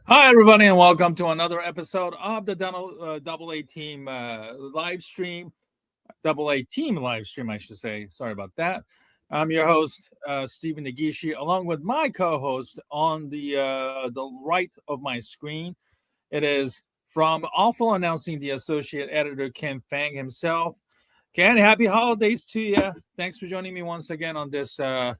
Hi, everybody, and welcome to another episode of the Double A Team live stream. Double A Team live stream, I should say. Sorry about that. I'm your host, Stephen Nagishi, along with my co-host on the right of my screen. It is from Awful Announcing, the associate editor Ken Fang himself. Ken, happy holidays to you. Thanks for joining me once again on this uh,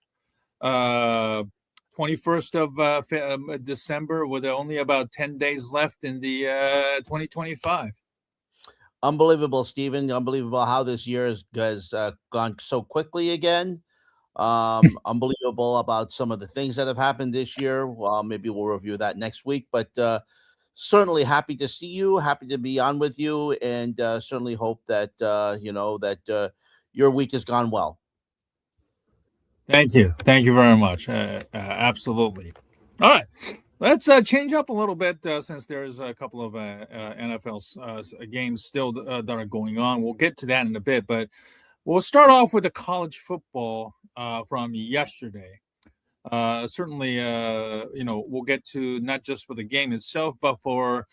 21st of December, with only about 10 days left in the 2025. Unbelievable, Stephen. Unbelievable how this year has gone so quickly again. Unbelievable about some of the things that have happened this year. Well, maybe we'll review that next week, but certainly happy to see you, happy to be on with you, and certainly hope that your week has gone well. Thank you. Thank you very much. Absolutely. All right. Let's change up a little bit since there's a couple of NFL games still that are going on. We'll get to that in a bit, but we'll start off with the college football from yesterday. Certainly, we'll get to not just for the game itself, but for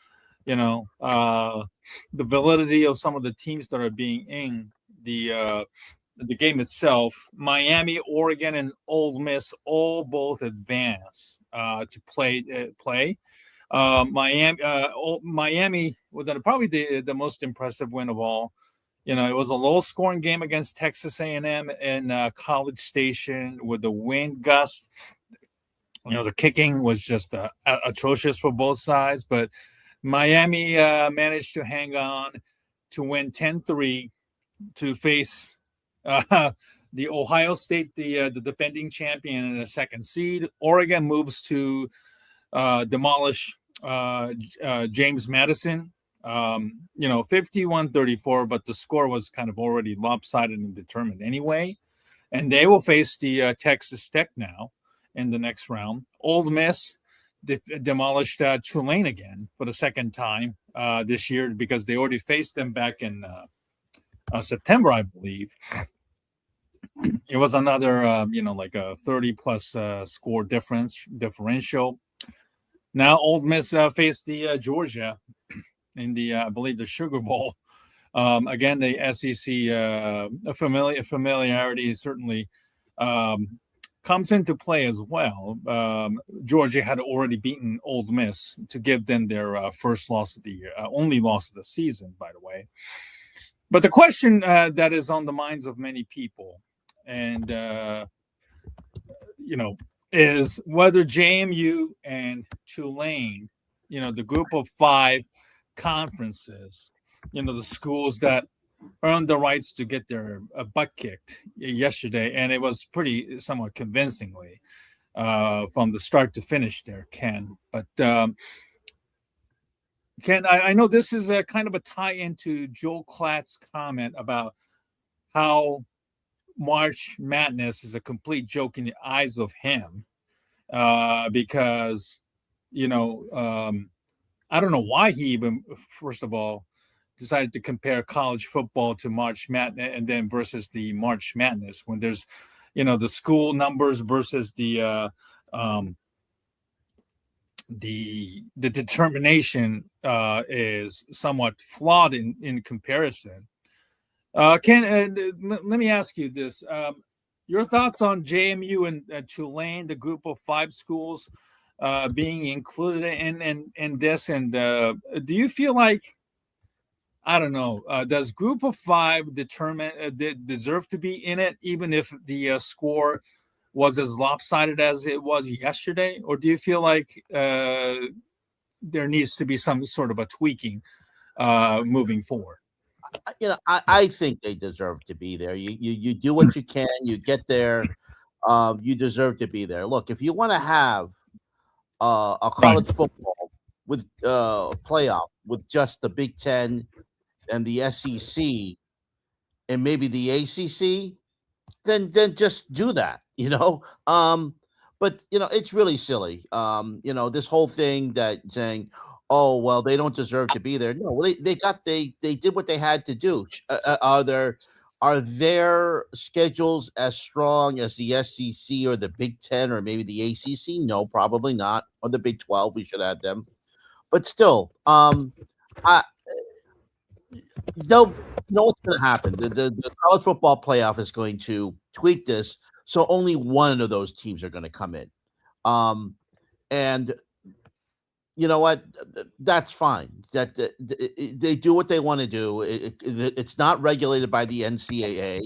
the validity of some of the teams that are being in the game itself. Miami, Oregon, and Ole Miss all both advance to play. Miami with probably the most impressive win of all. It was a low-scoring game against Texas A&M in College Station with the wind gust. The kicking was just atrocious for both sides, but Miami managed to hang on to win 10-3 to face the Ohio State, the defending champion and a second seed. Oregon moves to demolish James Madison, 51-34, but the score was kind of already lopsided and determined anyway. And they will face the Texas Tech now in the next round. Ole Miss demolished Tulane again for the second time this year, because they already faced them back in September, I believe. It was another, like a 30-plus score differential. Now Ole Miss faced the Georgia in the, I believe, the Sugar Bowl. Again, the SEC familiarity certainly comes into play as well. Georgia had already beaten Ole Miss to give them their first loss of the year, only loss of the season, by the way. But the question that is on the minds of many people, and is whether JMU and Tulane, the group of five conferences, the schools that earned the rights to get their butt kicked yesterday, and it was pretty somewhat convincingly from the start to finish there, Ken. But Ken, I know this is a kind of a tie into Joel Klatt's comment about how March Madness is a complete joke in the eyes of him, because I don't know why he even, first of all, decided to compare college football to March Madness, and then versus the March Madness, when there's the school numbers versus the determination is somewhat flawed in comparison. Ken, let me ask you this: your thoughts on JMU and Tulane, the group of five schools being included in this, and do you feel like, I don't know, does group of five deserve to be in it, even if the score was as lopsided as it was yesterday, or do you feel like there needs to be some sort of a tweaking moving forward? I think they deserve to be there. You do what you can. You get there. You deserve to be there. Look, if you want to have a Right. college football with playoff with just the Big Ten and the SEC and maybe the ACC, then just do that. But it's really silly. This whole thing that saying, "Oh, well, they don't deserve to be there." No, well, they did what they had to do. Are their schedules as strong as the SEC or the Big Ten or maybe the ACC? No, probably not. Or the Big 12, we should add them. but still, I they'll know what's going to happen. The college football playoff is going to tweak this, so only one of those teams are going to come in. And you know what? That's fine. They do what they want to do. It's not regulated by the NCAA.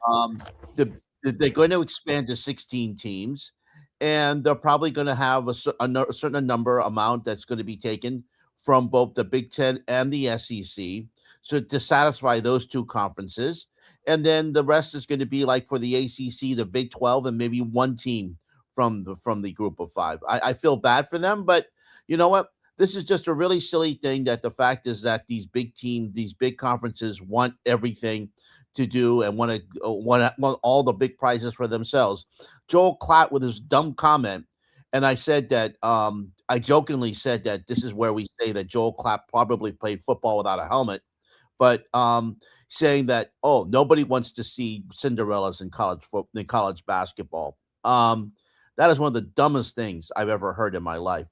Um, they're going to expand to 16 teams, and they're probably going to have a certain number amount that's going to be taken from both the Big Ten and the SEC, so to satisfy those two conferences, and then the rest is going to be like for the ACC, the Big 12, and maybe one team from the group of five. I feel bad for them, but you know what? This is just a really silly thing. That the fact is that these big teams, these big conferences want everything to do and want all the big prizes for themselves. Joel Klatt with his dumb comment, and I said that I jokingly said that this is where we say that Joel Klatt probably played football without a helmet, but saying that nobody wants to see Cinderellas in college basketball. That is one of the dumbest things I've ever heard in my life.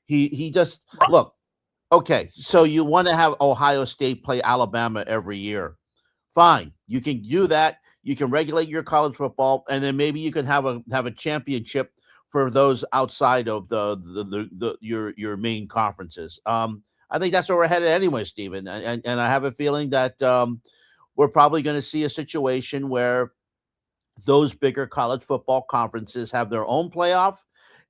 He just look. Okay, so you want to have Ohio State play Alabama every year. Fine, you can do that. You can regulate your college football, and then maybe you can have a championship for those outside of your main conferences. I think that's where we're headed anyway, Stephen. And I have a feeling that we're probably going to see a situation where those bigger college football conferences have their own playoff,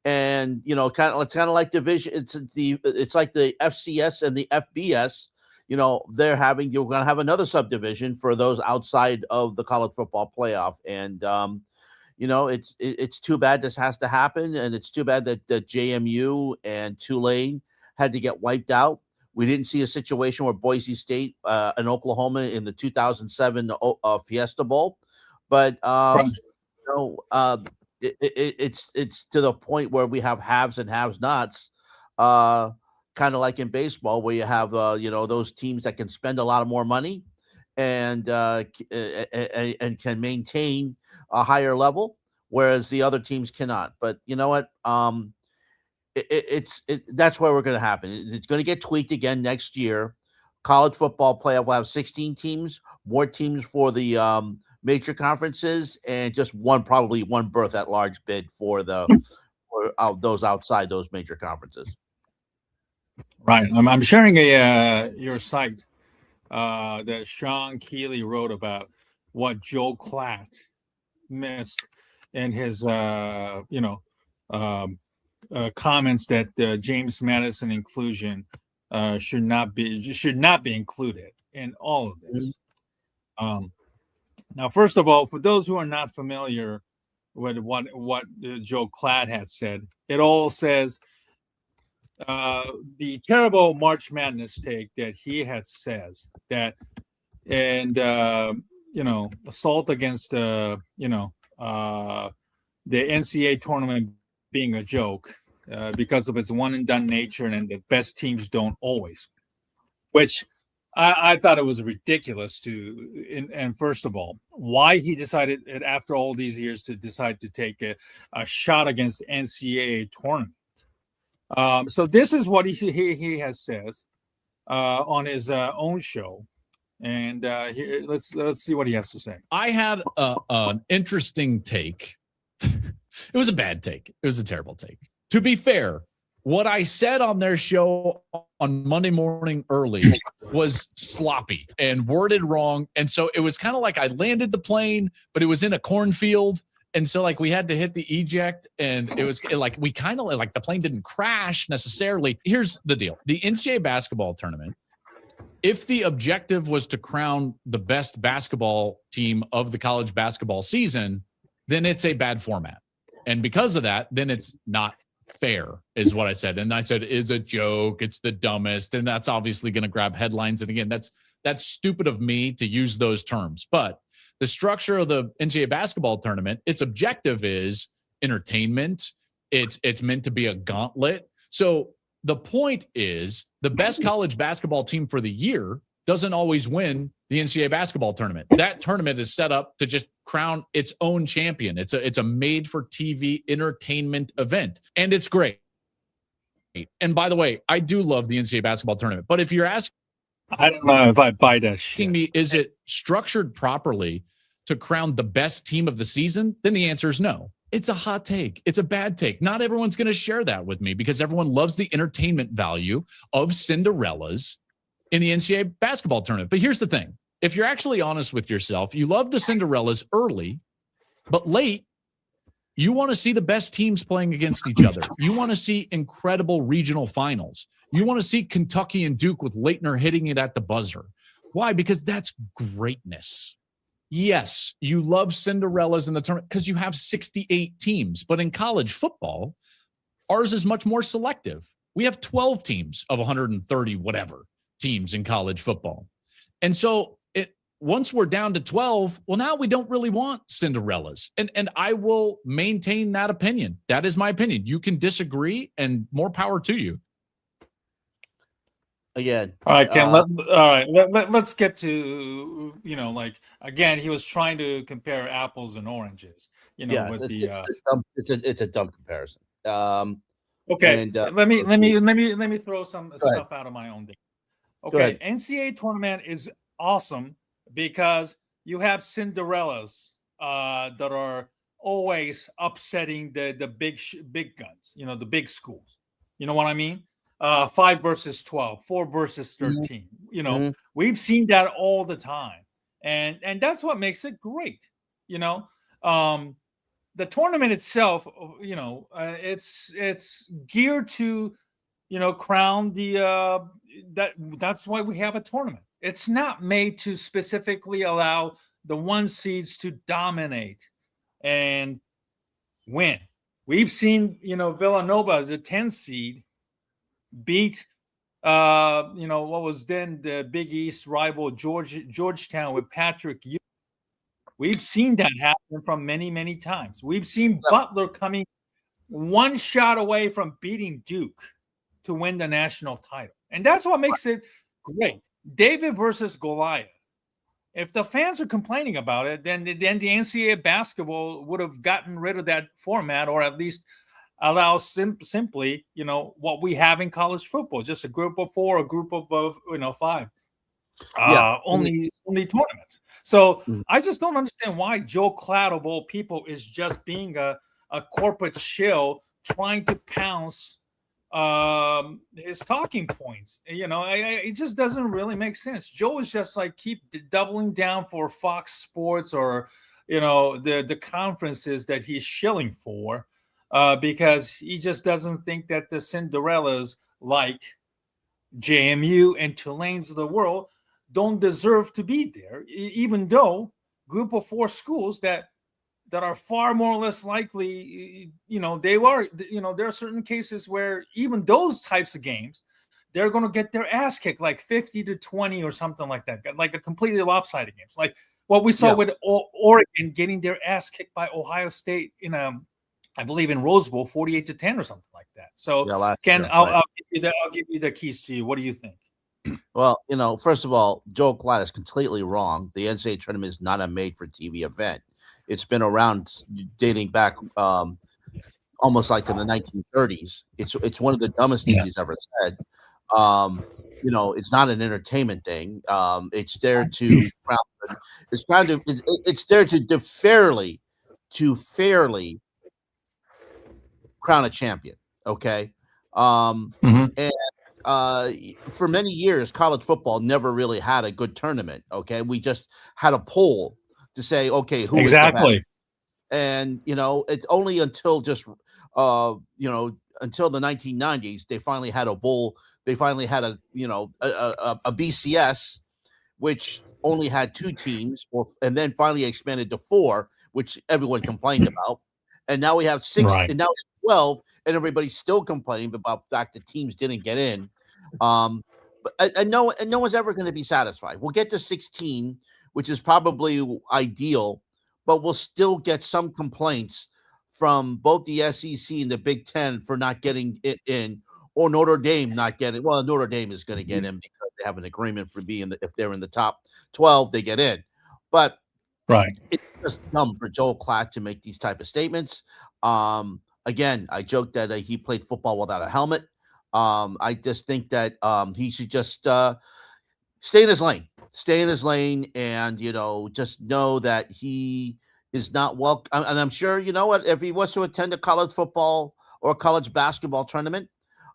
and it's kind of like division. It's like the FCS and the FBS. You're going to have another subdivision for those outside of the college football playoff, and it's too bad this has to happen, and it's too bad that JMU and Tulane had to get wiped out. We didn't see a situation where Boise State and Oklahoma in the 2007 Fiesta Bowl, but it's to the point where we have haves and have-nots, kind of like in baseball, where you have those teams that can spend a lot of more money and can maintain a higher level, whereas the other teams cannot. But you know what? That's where we're going to happen. It's going to get tweaked again next year. College football playoff will have 16 teams, more teams for the major conferences, and just probably one berth at large bid for those outside those major conferences. Right. I'm sharing your site that Sean Keeley wrote about what Joe Klatt missed in his comments that James Madison inclusion should not be included in all of this. Now, first of all, for those who are not familiar with what Joe Klatt had said, it all says the terrible March Madness take that he had says that, and assault against the NCAA tournament being a joke because of its one and done nature, and the best teams don't always, which I thought it was ridiculous and first of all, why he decided after all these years to decide to take a shot against the NCAA tournament. So this is what he has says on his own show, and here, let's see what he has to say. I had an interesting take. It was a bad take. It was a terrible take. To be fair, what I said on their show on Monday morning early was sloppy and worded wrong. And so it was kind of like I landed the plane, but it was in a cornfield. And so like we had to hit the eject, and it was like we kind of like the plane didn't crash necessarily. Here's the deal. The NCAA basketball tournament, if the objective was to crown the best basketball team of the college basketball season, then it's a bad format. And because of that, then it's not fair, is what I said. And I said, it's a joke. It's the dumbest. And that's obviously going to grab headlines. And again, that's stupid of me to use those terms. But the structure of the NCAA basketball tournament, its objective is entertainment. It's meant to be a gauntlet. So the point is the best college basketball team for the year doesn't always win the NCAA basketball tournament. That tournament is set up to just crown its own champion. It's a made for TV entertainment event, and it's great. And by the way, I do love the NCAA basketball tournament. But if you're asking I don't know if I buy that shit. me, is it structured properly to crown the best team of the season? Then the answer is no. It's a hot take. It's a bad take. Not everyone's going to share that with me because everyone loves the entertainment value of Cinderellas in the NCAA basketball tournament. But here's the thing. If you're actually honest with yourself, you love the Cinderellas early, but late, you want to see the best teams playing against each other. You want to see incredible regional finals. You want to see Kentucky and Duke with Leitner hitting it at the buzzer. Why? Because that's greatness. Yes, you love Cinderellas in the tournament because you have 68 teams. But in college football, ours is much more selective. We have 12 teams of 130 whatever teams in college football. And so once we're down to 12, well, now we don't really want Cinderellas. And I will maintain that opinion. That is my opinion. You can disagree, and more power to you. Again. All right, Ken. Let's get to, like, again, he was trying to compare apples and oranges. It's a dumb comparison. Okay, and, let me throw some stuff out of my own day. Okay, NCAA tournament is awesome because you have Cinderellas that are always upsetting the big guns. The big schools. You know what I mean? 5 versus 12, 4 versus 13. We've seen that all the time, and that's what makes it great. The tournament itself, it's geared to, crown the that's why we have a tournament. It's not made to specifically allow the 1 seeds to dominate and win. We've seen, Villanova, the 10 seed, beat what was then the Big East rival Georgetown with Patrick Ewing. We've seen that happen from many times. We've seen Butler coming 1 shot away from beating Duke to win the national title. And that's what makes it great. David versus Goliath. If the fans are complaining about it, then the NCAA basketball would have gotten rid of that format, or at least allow simply, what we have in college football, just a group of 4, a group of 5. Only tournaments. So I just don't understand why Joe Klatt, of all people, is just being a corporate shill trying to pounce his talking points. It just doesn't really make sense. Joe is just like keep doubling down for Fox Sports or the conferences that he's shilling for, because he just doesn't think that the Cinderellas like JMU and Tulane's of the world don't deserve to be there, even though group of 4 schools that are far more or less likely, they are, there are certain cases where even those types of games, they're going to get their ass kicked like 50-20 or something like that, like a completely lopsided games, like what we saw with Oregon getting their ass kicked by Ohio State in I believe in Rose Bowl, 48-10 or something like that. So Ken, I'll give you the keys to you. What do you think? Well, first of all, Joe Klatt is completely wrong. The NCAA tournament is not a made-for-TV event. It's been around dating back almost like to the 1930s. It's one of the dumbest things he's ever said. It's not an entertainment thing. It's there to it's there to fairly crown a champion. Okay. And for many years, college football never really had a good tournament. Okay, we just had a poll to say, okay, who exactly? Is the best? And it's only until until the 1990s they finally had a bowl. They finally had a BCS, which only had 2 teams, and then finally expanded to 4, which everyone complained about. And now we have 6, and now we have 12, and everybody's still complaining about the fact that teams didn't get in. But no one's ever going to be satisfied. We'll get to 16, which is probably ideal, but we'll still get some complaints from both the SEC and the Big Ten for not getting it in, or Notre Dame not getting. Well, Notre Dame is going to get in because they have an agreement for if they're in the top 12, they get in. But it's just dumb for Joel Klatt to make these type of statements. Again, I joked that he played football without a helmet. I just think that he should just stay in his lane. Stay in his lane, and just know that he is not welcome. And I'm sure what, if he was to attend a college football or college basketball tournament,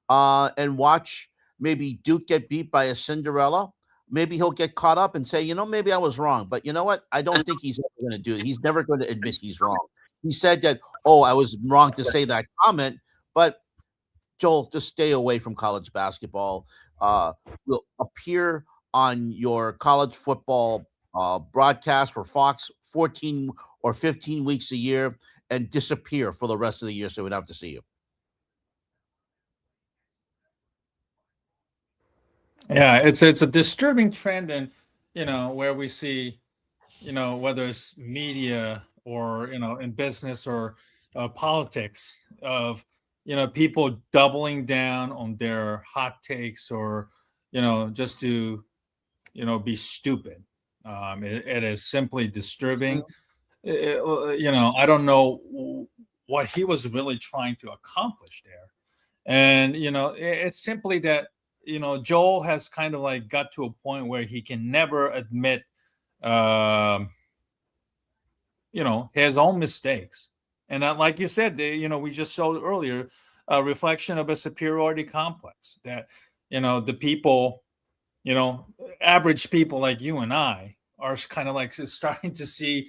and watch maybe Duke get beat by a Cinderella, maybe he'll get caught up and say, maybe I was wrong. But you know what? I don't think he's ever going to do it. He's never going to admit he's wrong. He said that, oh, I was wrong to say that comment, but Joel, just stay away from college basketball. Will appear on your college football broadcast for Fox 14 or 15 weeks a year and disappear for the rest of the year so we don't have to see you. Yeah, it's a disturbing trend, and where we see, whether it's media or in business or politics, of people doubling down on their hot takes, or just to be stupid. It is simply disturbing. I don't know what he was really trying to accomplish there, and it's simply that Joel has kind of like got to a point where he can never admit his own mistakes. And that, like you said, we just showed earlier, a reflection of a superiority complex, that the people, average people like you and I, are kind of like starting to see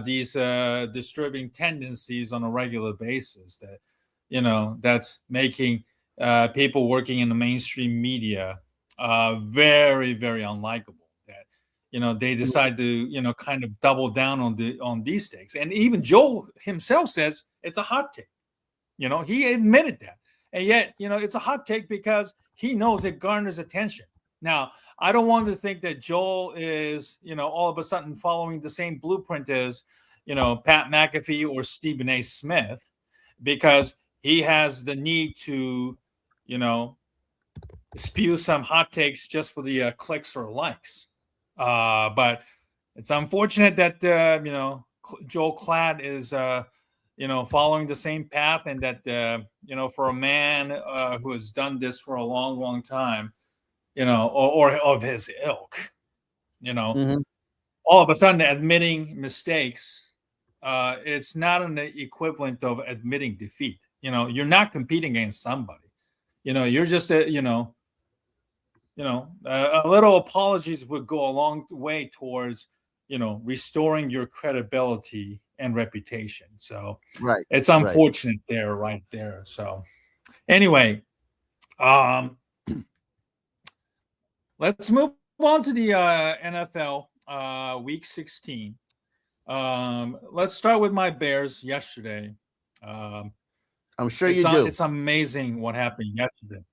these disturbing tendencies on a regular basis, that that's making people working in the mainstream media very, very unlikable. That they decide to kind of double down on these takes, and even Joel himself says it's a hot take. He admitted that, and yet it's a hot take because he knows it garners attention. Now, I don't want to think that Joel is all of a sudden following the same blueprint as Pat McAfee or Stephen A. Smith, because he has the need to spew some hot takes just for the clicks or likes. But it's unfortunate that Joel Klatt is following the same path, and that for a man who has done this for a long, long time, or of his ilk, Mhm. all of a sudden admitting mistakes, it's not an equivalent of admitting defeat. You're not competing against somebody. You're just a little apologies would go a long way towards restoring your credibility and reputation. So Right. it's Right. unfortunate there, right there. So anyway, let's move on to the NFL Week 16. Let's start with my Bears yesterday. I'm sure you do. It's amazing what happened yesterday.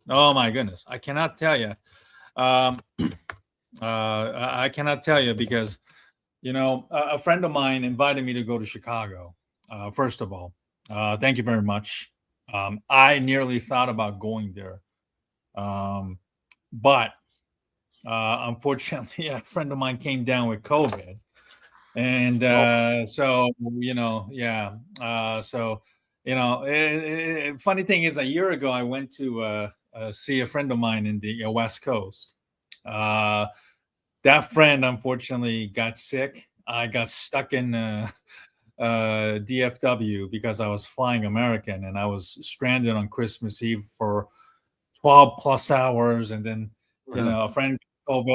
Oh my goodness, I cannot tell you. I cannot tell you because a friend of mine invited me to go to Chicago. First of all, thank you very much. I nearly thought about going there, but unfortunately, a friend of mine came down with COVID, and so yeah. Funny thing is, a year ago, I went to see a friend of mine in the West Coast. That friend unfortunately got sick. I got stuck in DFW because I was flying American, and I was stranded on Christmas Eve for 12 plus hours. And then, a friend got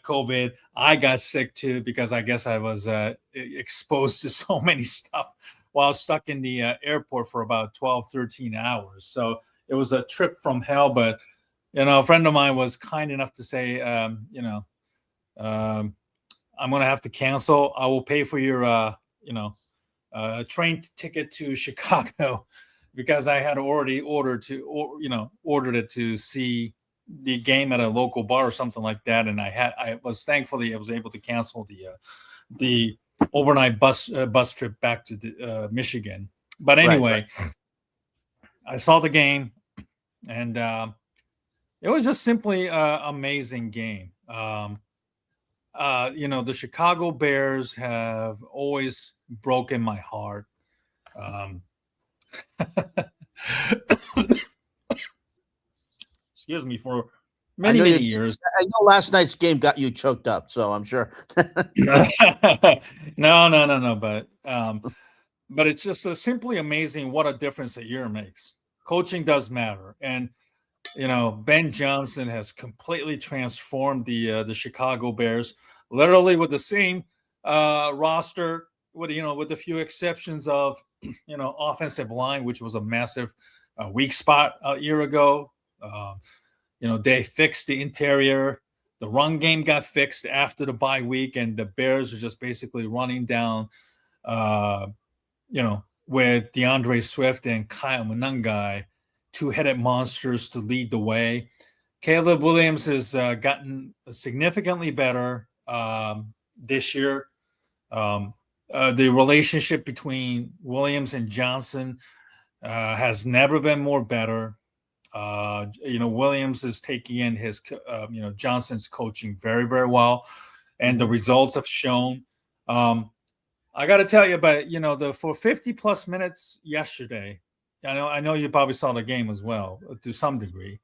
COVID. I got sick too because I guess I was exposed to so many stuff while stuck in the airport for about 12, 13 hours. So it was a trip from hell. But, a friend of mine was kind enough to say, I'm going to have to cancel. I will pay for your, train ticket to Chicago, because I had already ordered it to see the game at a local bar or something like that. And I was thankfully I was able to cancel the overnight bus trip back to Michigan. But anyway, right. I saw the game, and it was just simply an amazing game. The Chicago Bears have always broken my heart. excuse me, for I many, know many years. I know last night's game got you choked up, so I'm sure. No. But it's just simply amazing what a difference a year makes. Coaching does matter, and Ben Johnson has completely transformed the Chicago Bears, literally with the same roster, with a few exceptions of offensive line, which was a massive weak spot a year ago. They fixed the interior. The run game got fixed after the bye week, and the Bears are just basically running down, with DeAndre Swift and Kyle Monangai, two-headed monsters to lead the way. Caleb Williams has gotten significantly better this year. The relationship between Williams and Johnson has never been more better. Williams is taking in his, Johnson's coaching very, very well, and the results have shown. I got to tell you, but for 50 plus minutes yesterday, I know you probably saw the game as well to some degree.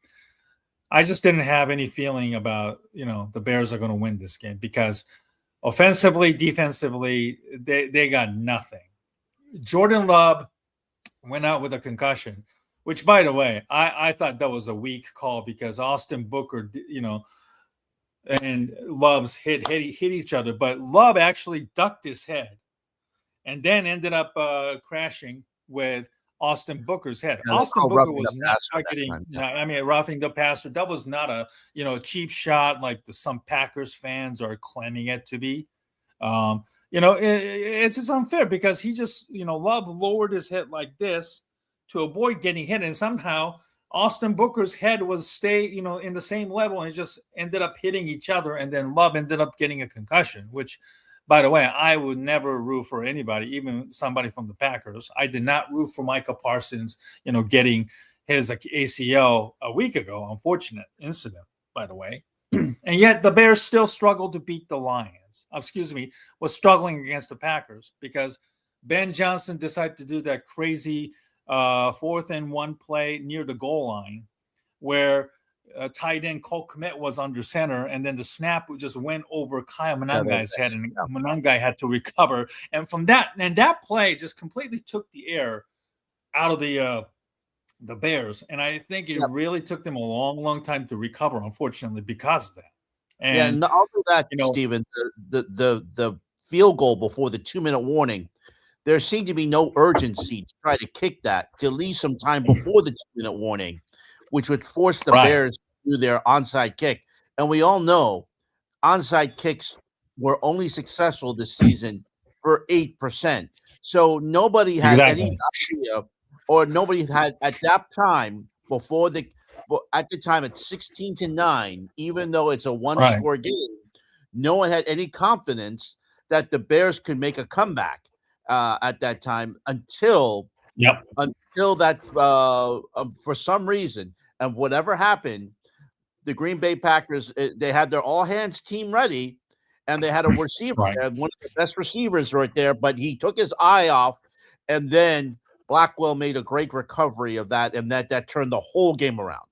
I just didn't have any feeling about the Bears are going to win this game because offensively, defensively, they got nothing. Jordan Love went out with a concussion, which, by the way, I thought that was a weak call because Austin Booker, and Love's hit each other, but Love actually ducked his head and then ended up crashing with Austin Booker's head. Yeah, Austin Booker was not targeting. roughing the passer. That was not a cheap shot like some Packers fans are claiming it to be. It's just unfair because he just Love lowered his head like this to avoid getting hit, and somehow Austin Booker's head was in the same level, and it just ended up hitting each other, and then Love ended up getting a concussion, which, by the way, I would never root for anybody, even somebody from the Packers. I did not root for Micah Parsons, getting his ACL a week ago. Unfortunate incident, by the way. And yet the Bears still struggled to beat the Lions. Was struggling against the Packers because Ben Johnson decided to do that crazy 4th and 1 play near the goal line where tight end Cole Kmet was under center, and then the snap just went over Kyle Monangai's head, and Monangai had to recover. And from that play just completely took the air out of the Bears, and I think it really took them a long, long time to recover, unfortunately, because of that. And I'll do that, Steven. The field goal before the 2-minute warning, there seemed to be no urgency to try to kick that, to leave some time before the 2-minute warning, which would force the Bears to do their onside kick. And we all know onside kicks were only successful this season for 8%. So nobody had any idea, or nobody had at that time at the time at 16-9, even though it's a one-score game, no one had any confidence that the Bears could make a comeback at that time until that for some reason, and whatever happened, the Green Bay Packers, they had their all-hands team ready, and they had a receiver, one of the best receivers right there, but he took his eye off, and then Blackwell made a great recovery of that, and that turned the whole game around.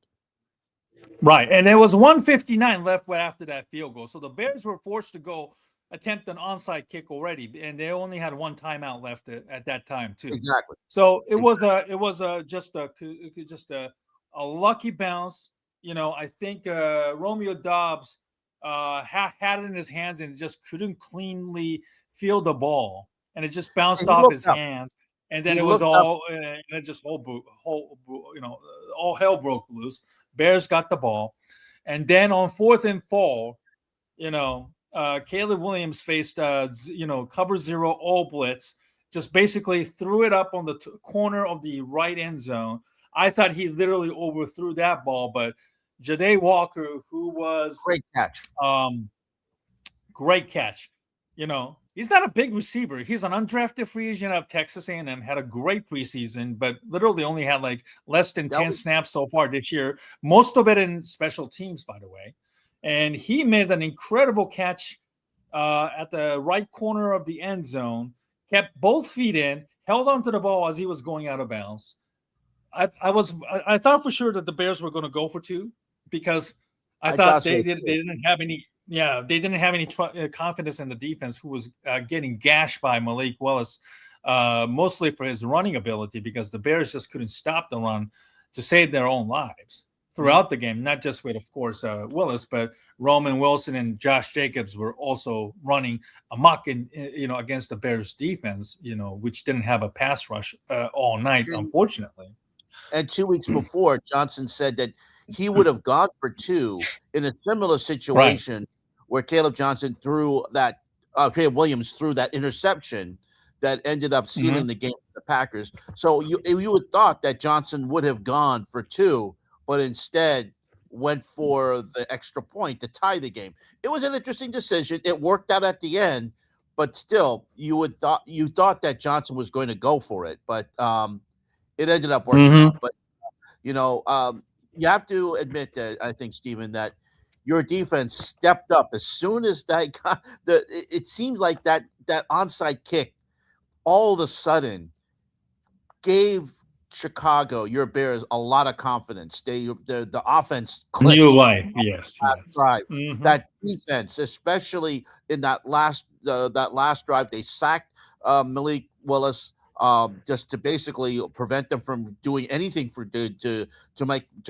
Right, and there was 1:59 left after that field goal, so the Bears were forced to attempt an onside kick already, and they only had one timeout left at that time too. Exactly. So it was just a lucky bounce. I think Romeo Doubs had it in his hands and just couldn't cleanly field the ball, and it just bounced off his hands. And then it was all hell broke loose. Bears got the ball, and then on 4th and 4, Caleb Williams faced cover 0 all blitz, just basically threw it up on the corner of the right end zone. I thought he literally overthrew that ball, but Ja'Day Walker, who was great catch. He's not a big receiver. He's an undrafted free agent out of Texas A&M, had a great preseason, but literally only had less than 10 snaps so far this year. Most of it in special teams, by the way. And he made an incredible catch at the right corner of the end zone, kept both feet in, held onto the ball as he was going out of bounds. I thought for sure that the Bears were going to go for 2, because I I thought thought so, they too. didn't have any. Yeah, they didn't have any confidence in the defense, who was getting gashed by Malik Willis, mostly for his running ability, because the Bears just couldn't stop the run to save their own lives throughout the game. Not just with, of course, Willis, but Roman Wilson and Josh Jacobs were also running amok against the Bears defense, which didn't have a pass rush all night, unfortunately. And 2 weeks before, Johnson said that he would have gone for 2 in a similar Right. situation where Caleb Williams threw that interception that ended up sealing the game for the Packers. So you would thought that Johnson would have gone for 2, but instead went for the extra point to tie the game. It was an interesting decision. It worked out at the end, but still, you thought that Johnson was going to go for it, but it ended up working out. But you have to admit that, I think, Stephen, that your defense stepped up as soon as that got it seems like that onside kick all of a sudden gave Chicago, your Bears, a lot of confidence. The offense clicked. New life, yes. Drive. That defense, especially in that last drive, they sacked Malik Willis just to basically prevent them from doing anything to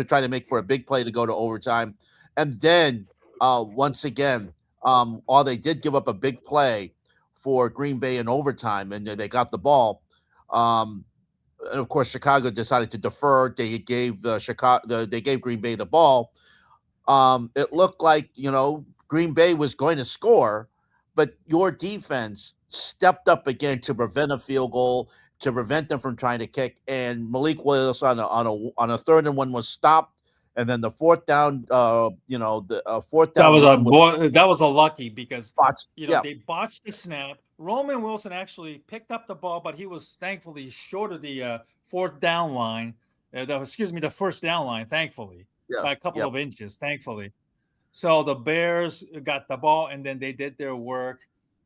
try to make for a big play to go to overtime. And then once again, they did give up a big play for Green Bay in overtime, and they got the ball. And of course, Chicago decided to defer. They gave Green Bay the ball. It looked like Green Bay was going to score, but your defense stepped up again to prevent a field goal, to prevent them from trying to kick. And Malik Willis on a 3rd and 1 was stopped, and then the 4th down, fourth down. That was a lucky, because they botched the snap. Roman Wilson actually picked up the ball, but he was thankfully short of the 4th down line. The first down line, thankfully, by a couple of inches, thankfully. So the Bears got the ball, and then they did their work.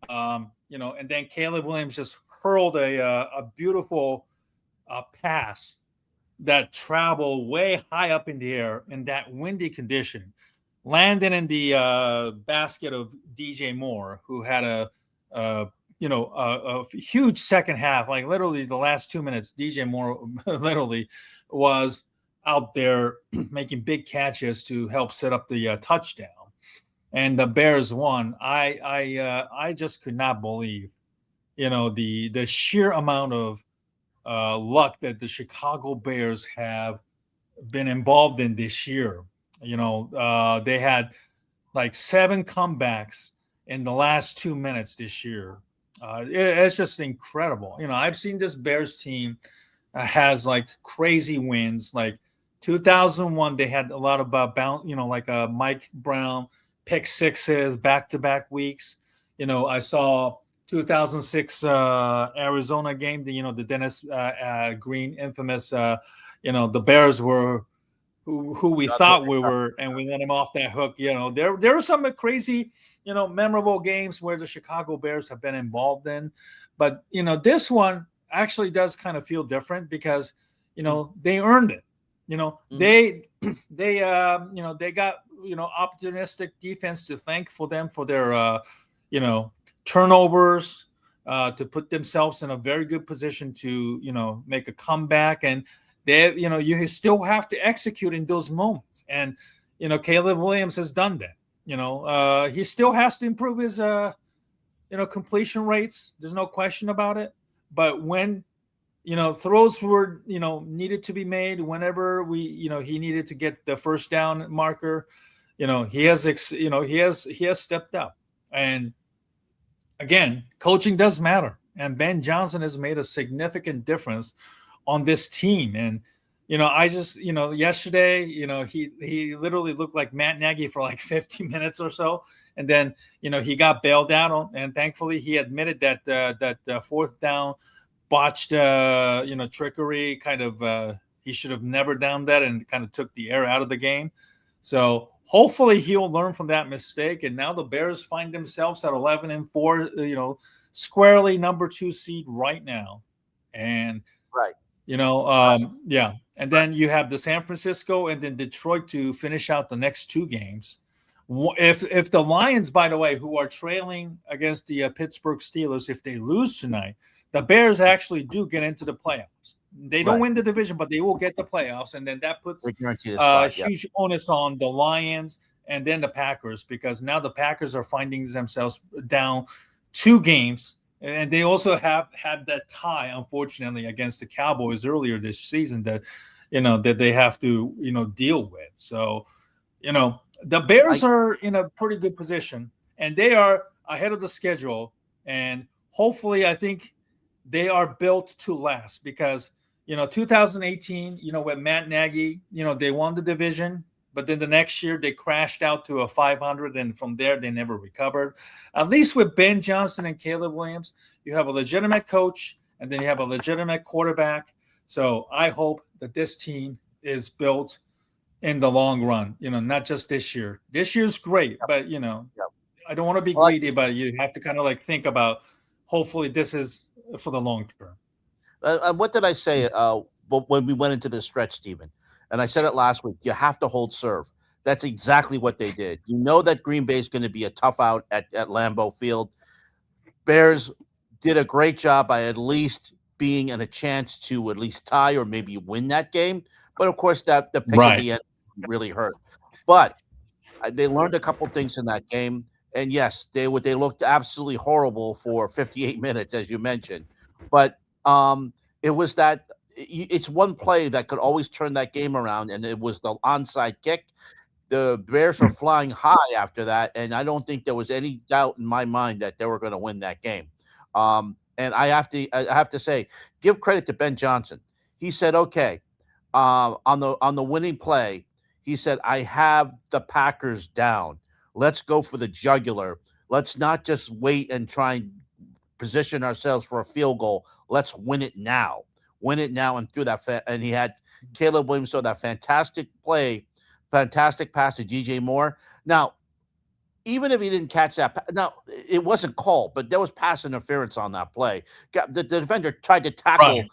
And then Caleb Williams just hurled a beautiful pass that traveled way high up in the air in that windy condition, landing in the basket of DJ Moore, who had a huge second half. Like literally the last 2 minutes, DJ Moore literally was out there making big catches to help set up the touchdown. And the Bears won. I just could not believe, the sheer amount of luck that the Chicago Bears have been involved in this year. They had like 7 comebacks in the last 2 minutes this year. It's just incredible. I've seen this Bears team has like crazy wins. Like 2001, they had a lot of like Mike Brown pick sixes back-to-back weeks. I saw 2006 Arizona game, the Dennis Green infamous, the Bears were who we thought we were, and we let him off that hook. There were some crazy, memorable games where the Chicago Bears have been involved in, but this one actually does kind of feel different because they earned it. They got opportunistic defense to thank for them for their turnovers, to put themselves in a very good position to make a comeback. And you still have to execute in those moments. And Caleb Williams has done that. He still has to improve his completion rates. There's no question about it. But when throws were needed to be made, whenever he needed to get the first down marker, he has stepped up. And again, coaching does matter, and Ben Johnson has made a significant difference on this team. And I just yesterday he literally looked like Matt Nagy for like 50 minutes or so, and then he got bailed out on, and thankfully he admitted that that 4th down botched trickery, kind of he should have never done that, and kind of took the air out of the game. So hopefully he'll learn from that mistake, and now the Bears find themselves at 11-4, squarely number 2 seed right now. And right. and then you have the San Francisco and then Detroit to finish out the next 2 games. If the Lions, by the way, who are trailing against the Pittsburgh Steelers, if they lose tonight, the Bears actually do get into the playoffs. They don't win the division, but they will get the playoffs, and then that puts huge onus on the Lions and then the Packers, because now the Packers are finding themselves down 2 games, and they also have had that tie, unfortunately, against the Cowboys earlier this season that they have to deal with. So the Bears are in a pretty good position, and they are ahead of the schedule, and hopefully I think they are built to last, because 2018, with Matt Nagy, they won the division, but then the next year they crashed out to a 500, and from there they never recovered. At least with Ben Johnson and Caleb Williams, you have a legitimate coach, and then you have a legitimate quarterback. So I hope that this team is built in the long run, not just this year. This year's great, but I don't want to be greedy about it. You have to kind of like think about, hopefully this is for the long term. What did I say when we went into this stretch, Stephen? And I said it last week. You have to hold serve. That's exactly what they did. You know that Green Bay is going to be a tough out at Lambeau Field. Bears did a great job by at least being in a chance to at least tie or maybe win that game. But of course, the pick at the end really hurt. But they learned a couple things in that game. And yes, they looked absolutely horrible for 58 minutes, as you mentioned. But it was that it's one play that could always turn that game around, and it was the onside kick. The Bears were flying high after that, and I don't think there was any doubt in my mind that they were going to win that game. And I have to say, give credit to Ben Johnson. He said, "Okay, on the winning play, he said, I have the Packers down. Let's go for the jugular. Let's not just wait and try and position ourselves for a field goal. Let's win it now. Win it now." And through that, and he had Caleb Williams throw that fantastic play, fantastic pass to DJ Moore. Now, even if he didn't catch that, now it wasn't called, but there was pass interference on that play. The defender tried to tackle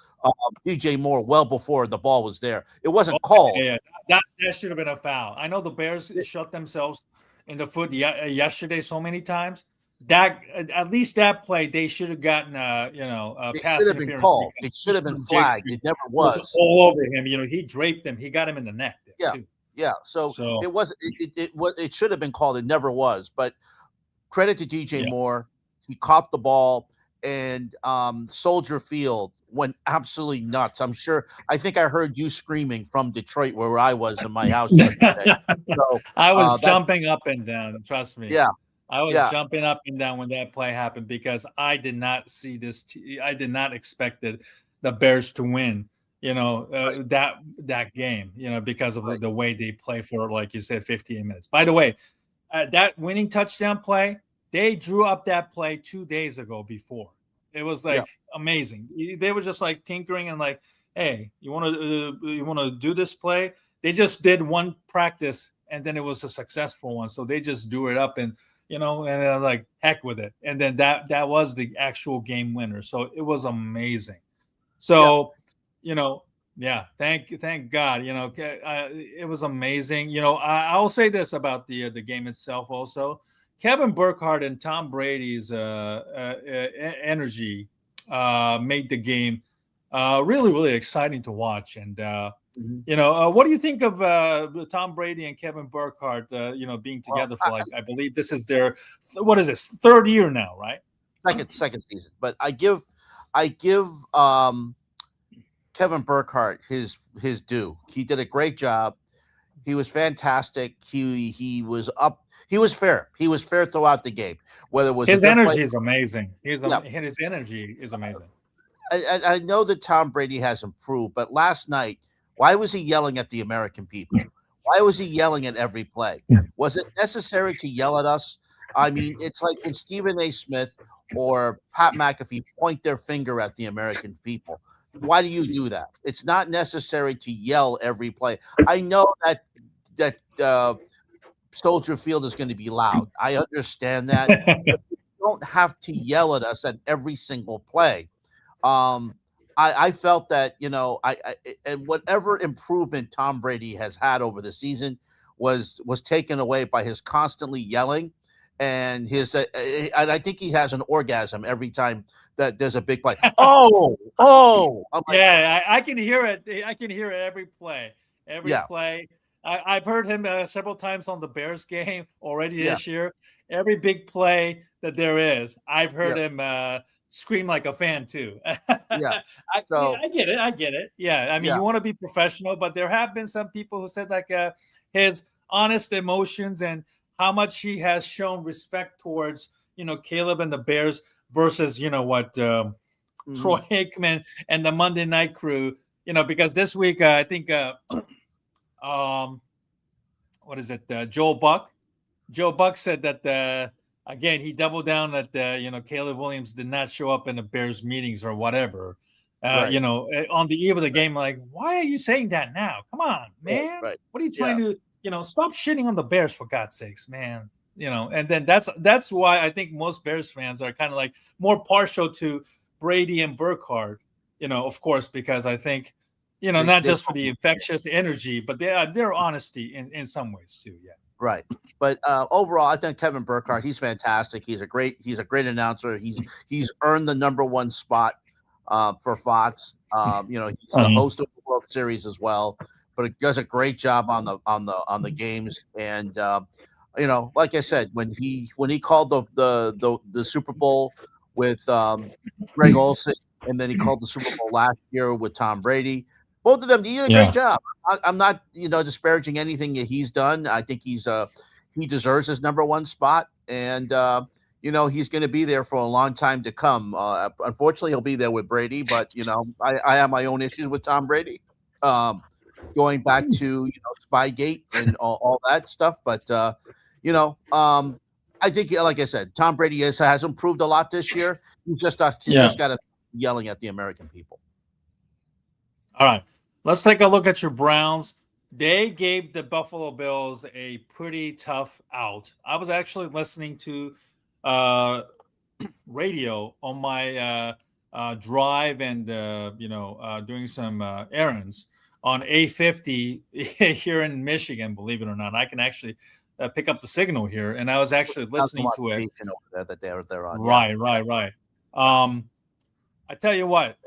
DJ Moore well before the ball was there. It wasn't called. Yeah, that should have been a foul. I know the Bears shot themselves in the foot yesterday so many times. That at least that play, they should have gotten a pass should have been called. It should have been flagged. It never was. All over him. He draped him. He got him in the neck. Too. Yeah. So it wasn't. It should have been called. It never was. But credit to DJ Moore. He caught the ball, and Soldier Field went absolutely nuts. I think I heard you screaming from Detroit, where I was in my house yesterday. So, I was jumping up and down. Trust me. Yeah. I was jumping up and down when that play happened, because I did not see this. I did not expect the Bears to win, that game, because of the way they play for, like you said, 58 minutes. By the way, that winning touchdown play, they drew up that play 2 days ago before. It was like amazing. They were just like tinkering and like, hey, you want to do this play? They just did one practice, and then it was a successful one. So they just do it up and and like, heck with it. And then that was the actual game winner. So it was amazing. So, thank God, it was amazing. I'll say this about the game itself also. Kevin Burkhardt and Tom Brady's energy made the game really, really exciting to watch. And, what do you think of Tom Brady and Kevin Burkhardt, being together for I believe this is their, what is this, 3rd year now, right? Second season. But I give Kevin Burkhardt his due. He did a great job. He was fantastic. He was up. He was fair. He was fair throughout the game. Whether it was his energy is amazing. His energy is amazing. I know that Tom Brady has improved, but last night, why was he yelling at the American people? Why was he yelling at every play? Was it necessary to yell at us? I mean, it's like when Stephen A. Smith or Pat McAfee point their finger at the American people. Why do you do that? It's not necessary to yell every play. I know that Soldier Field is going to be loud. I understand that. But you don't have to yell at us at every single play. I felt that, and whatever improvement Tom Brady has had over the season was taken away by his constantly yelling and his and I think he has an orgasm every time that there's a big play. Oh, I'm like, Yeah, I can hear it. I can hear it every play. Every yeah, play. I've heard him several times on the Bears game already yeah, this year. Every big play that there is, I've heard yeah, him scream like a fan too. yeah. Yeah, So I get it. I get it. Yeah, I mean, yeah, you want to be professional, but there have been some people who said like his honest emotions and how much he has shown respect towards Caleb and the Bears versus what. Troy mhm, Aikman and the Monday Night Crew, because this week I think um what is it? Joe Buck. Joe Buck said that again he doubled down that Caleb Williams did not show up in the Bears meetings or whatever. right, On the eve of the game, like, why are you saying that now? Come on, right, man. right. What are you Yeah, trying to, stop shitting on the Bears for God's sakes, man. And then that's why I think most Bears fans are kind of like more partial to Brady and Burkhardt, of course, because I think, not they just for the infectious energy, but their honesty in some ways too. Yeah. right. But overall, I think Kevin Burkhardt, he's fantastic. He's a great announcer. He's earned the number one spot for Fox. He's the host of the World Series as well, but he does a great job on the games. And like I said, when he called the Super Bowl with Greg Olson, and then he called the Super Bowl last year with Tom Brady. Both of them, he did a great job. I'm not, disparaging anything that he's done. I think he deserves his number one spot, and he's going to be there for a long time to come. Unfortunately, he'll be there with Brady, but I have my own issues with Tom Brady, going back to Spygate and all that stuff. But I think, like I said, Tom Brady has improved a lot this year. He's just got to yelling at the American people. All right. Let's take a look at your Browns. They gave the Buffalo Bills a pretty tough out. I was actually listening to radio on my drive and doing some errands on A50 here in Michigan. Believe it or not, I can actually pick up the signal here, and I was actually listening to it. Over there that they're on. Right. I tell you what,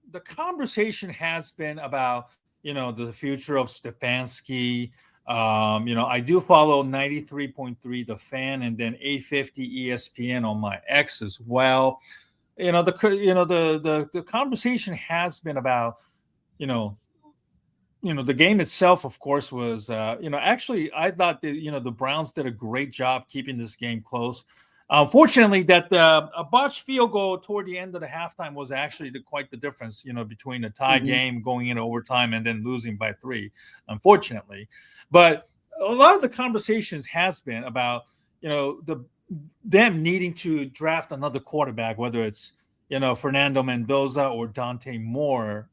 the conversation has been about the future of Stefanski. I do follow 93.3 The Fan and then 850 ESPN on my X as well. The conversation has been about the game itself, of course, was actually I thought that the Browns did a great job keeping this game close. Unfortunately, that a botched field goal toward the end of the halftime was actually quite the difference, between a tie game going into overtime and then losing by 3, unfortunately. But a lot of the conversations has been about, them needing to draft another quarterback, whether it's, Fernando Mendoza or Dante Moore,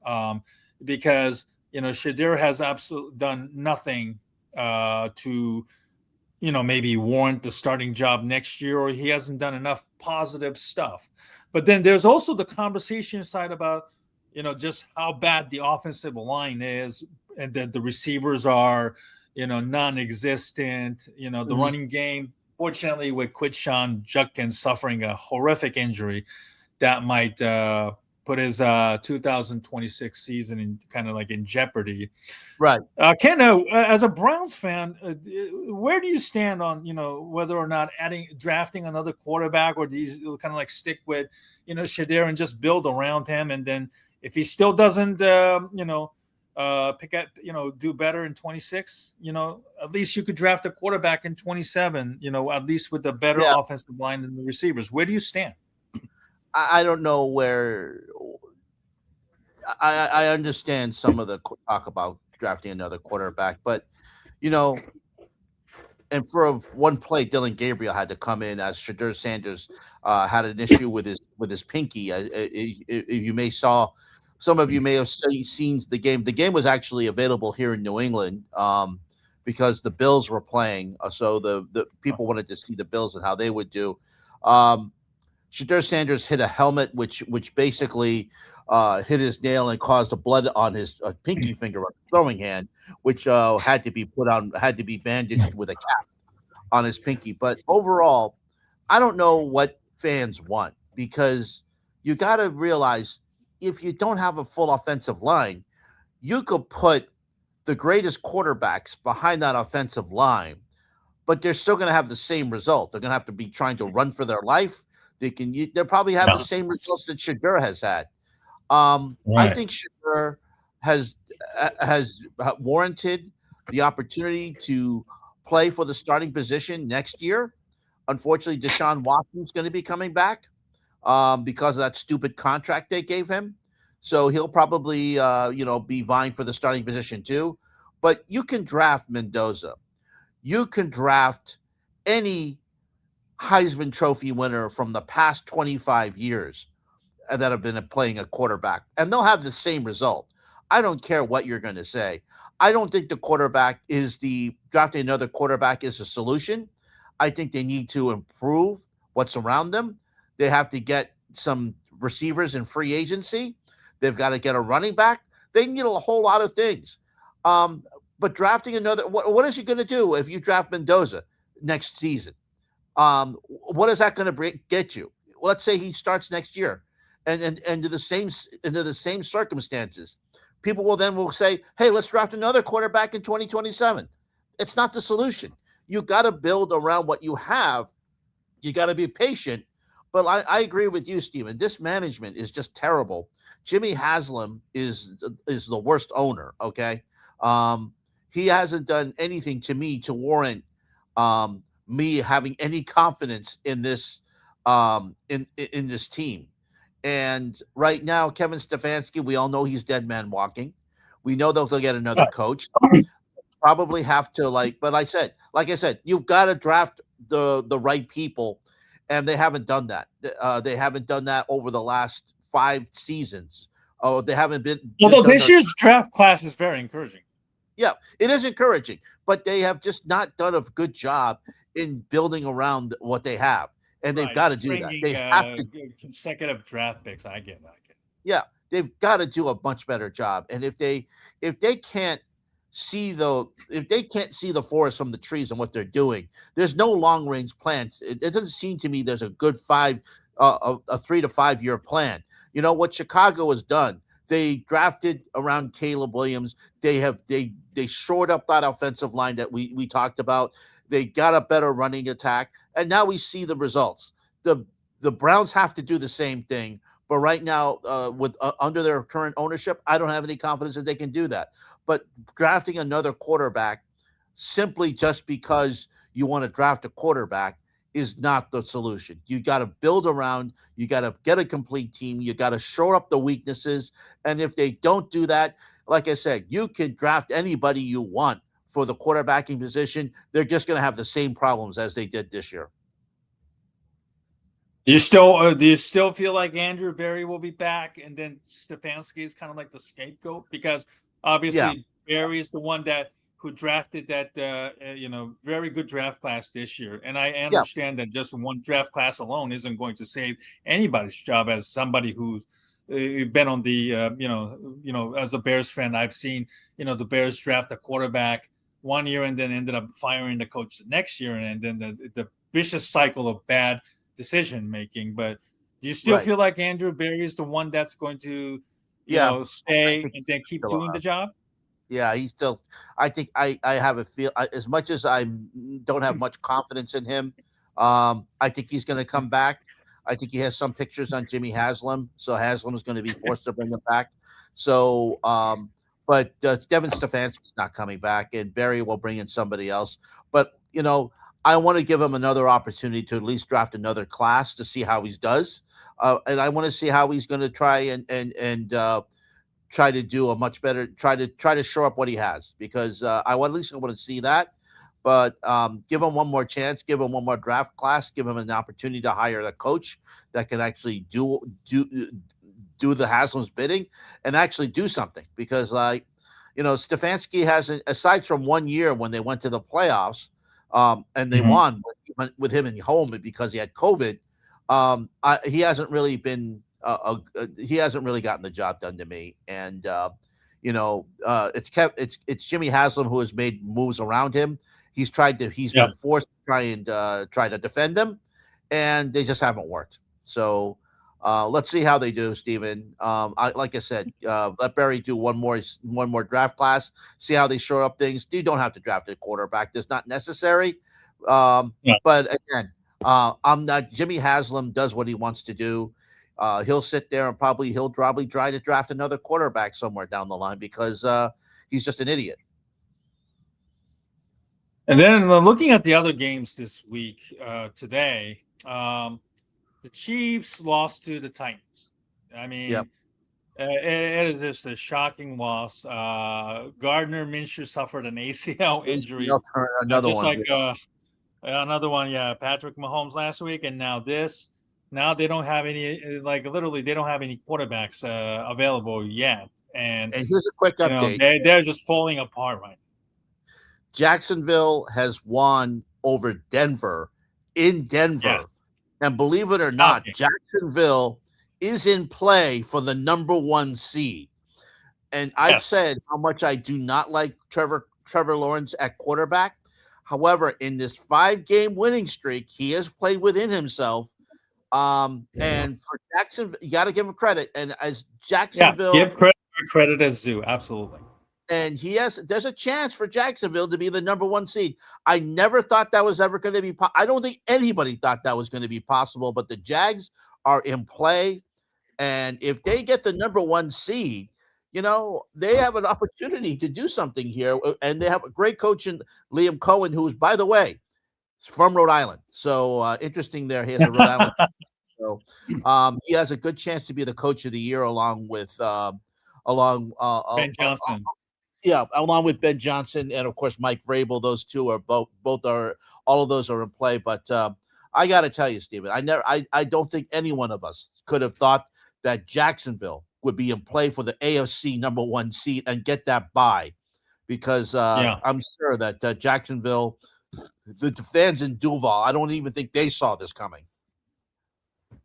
because, Shadir has absolutely done nothing to maybe warrant the starting job next year, or he hasn't done enough positive stuff. But then there's also the conversation side about, just how bad the offensive line is and that the receivers are, non-existent, the running game, fortunately with Quinshon Judkins suffering a horrific injury that might put his 2026 season in kind of like in jeopardy. Right. Ken, as a Browns fan, where do you stand on whether or not drafting another quarterback, or do you kind of like stick with Shadir and just build around him, and then if he still doesn't pick up do better in 26, at least you could draft a quarterback in 27, at least with the better offensive line than the receivers. Where do you stand? I don't know where. I understand some of the talk about drafting another quarterback, but and for one play, Dylan Gabriel had to come in as Shadir Sanders had an issue with his pinky. Some of you may have seen the game. The game was actually available here in New England because the Bills were playing, so the people wanted to see the Bills and how they would do. Shadir Sanders hit a helmet, which basically hit his nail and caused the blood on his pinky finger on the throwing hand, which had to be bandaged with a cap on his pinky. But overall, I don't know what fans want, because you got to realize, if you don't have a full offensive line, you could put the greatest quarterbacks behind that offensive line, but they're still going to have the same result. They're going to have to be trying to run for their life. They'll probably have the same results that Shadur has had. I think Shadur has warranted the opportunity to play for the starting position next year. Unfortunately, Deshaun Watson's going to be coming back because of that stupid contract they gave him. So he'll probably, be vying for the starting position too. But you can draft Mendoza. You can draft any Heisman Trophy winner from the past 25 years that have been playing a quarterback, and they'll have the same result. I don't care what you're going to say. I don't think drafting another quarterback is a solution. I think they need to improve what's around them. They have to get some receivers in free agency. They've got to get a running back. They need a whole lot of things. But drafting another, what is he going to do if you draft Mendoza next season? What is that going to get you? Well, let's say he starts next year, and into the same circumstances. People will say, "Hey, let's draft another quarterback in 2027." It's not the solution. You got to build around what you have. You got to be patient. But I agree with you, Steven. This management is just terrible. Jimmy Haslam is the worst owner. Okay, he hasn't done anything to me to warrant me having any confidence in this in this team. And right now, Kevin Stefanski, we all know he's dead man walking. We know they'll get another coach. Probably have to like I said, you've got to draft the right people, and they haven't done that. They haven't done that over the last 5 seasons. Oh, they haven't been. Although this year's draft class is very encouraging. Yeah, it is encouraging, but they have just not done a good job in building around what they have, and they've got to do that. They have to consecutive draft picks. I get it. Yeah, they've got to do a much better job, and if they can't see the forest from the trees and what they're doing, there's no long range plans. It doesn't seem to me there's a good a 3 to 5 year plan. You know what Chicago has done? They drafted around Caleb Williams. They shored up that offensive line that we talked about. They got a better running attack, and now we see the results. The Browns have to do the same thing, but right now, with under their current ownership, I don't have any confidence that they can do that. But drafting another quarterback simply just because you want to draft a quarterback is not the solution. You got to build around, you got to get a complete team, you got to shore up the weaknesses. And if they don't do that, like I said, you can draft anybody you want for the quarterbacking position. They're just going to have the same problems as they did this year. Do you still feel like Andrew Berry will be back, and then Stefanski is kind of like the scapegoat? Because obviously Berry is the one who drafted that very good draft class this year, and I understand that just one draft class alone isn't going to save anybody's job. As somebody who's been on the as a Bears fan, I've seen the Bears draft a quarterback one year and then ended up firing the coach the next year, and then the vicious cycle of bad decision making. But do you still feel like Andrew Berry is the one that's going to stay and then keep doing the job? Yeah, he's still. I think I have a feel. As much as I don't have much confidence in him, I think he's going to come back. I think he has some pictures on Jimmy Haslam, so Haslam is going to be forced to bring him back. So, but Devin Stefanski's not coming back, and Berry will bring in somebody else. But I want to give him another opportunity to at least draft another class to see how he does, and I want to see how he's going to try and try to do a much better, try to shore up what he has, because I want to see that. But give him one more chance, give him one more draft class, give him an opportunity to hire a coach that can actually do the Haslam's bidding and actually do something. Because Stefanski hasn't, aside from 1 year when they went to the playoffs and they won with him in home because he had COVID, he hasn't really been he hasn't really gotten the job done to me. And it's Jimmy Haslam who has made moves around him. He's been forced to try to defend them, and they just haven't worked. So let's see how they do, Steven. Like I said, let Barry do one more draft class, see how they shore up things. You don't have to draft a quarterback; that's not necessary. But again, I'm not. Jimmy Haslam does what he wants to do. He'll sit there and he'll probably try to draft another quarterback somewhere down the line because he's just an idiot. And then looking at the other games this week, today, the Chiefs lost to the Titans. I mean, it is just a shocking loss. Gardner Minshew suffered an ACL injury. Another one. Yeah, Patrick Mahomes last week, and now this. Now they don't have any, literally, they don't have any quarterbacks available yet. And here's a quick update. They're just falling apart right now. Jacksonville has won over Denver in Denver. Yes. And believe it or not, Jacksonville is in play for the number 1 seed. And I've said how much I do not like Trevor Lawrence at quarterback. However, in this 5-game winning streak, he has played within himself. And for Jacksonville, you got to give him credit. And as Jacksonville, give credit as due. Absolutely. And there's a chance for Jacksonville to be the number 1 seed. I never thought that was ever going to be. I don't think anybody thought that was going to be possible, but the Jags are in play. And if they get the number 1 seed, they have an opportunity to do something here. And they have a great coach in Liam Cohen, who is, by the way, from Rhode Island. So interesting there. He has a Rhode Island. So he has a good chance to be the coach of the year along with Ben Johnson. Along with Ben Johnson and of course Mike Vrabel. Those two are all of those are in play. But I got to tell you, Steven, I don't think any one of us could have thought that Jacksonville would be in play for the AFC number 1 seed and get that bye, because I'm sure that Jacksonville, the fans in Duval, I don't even think they saw this coming.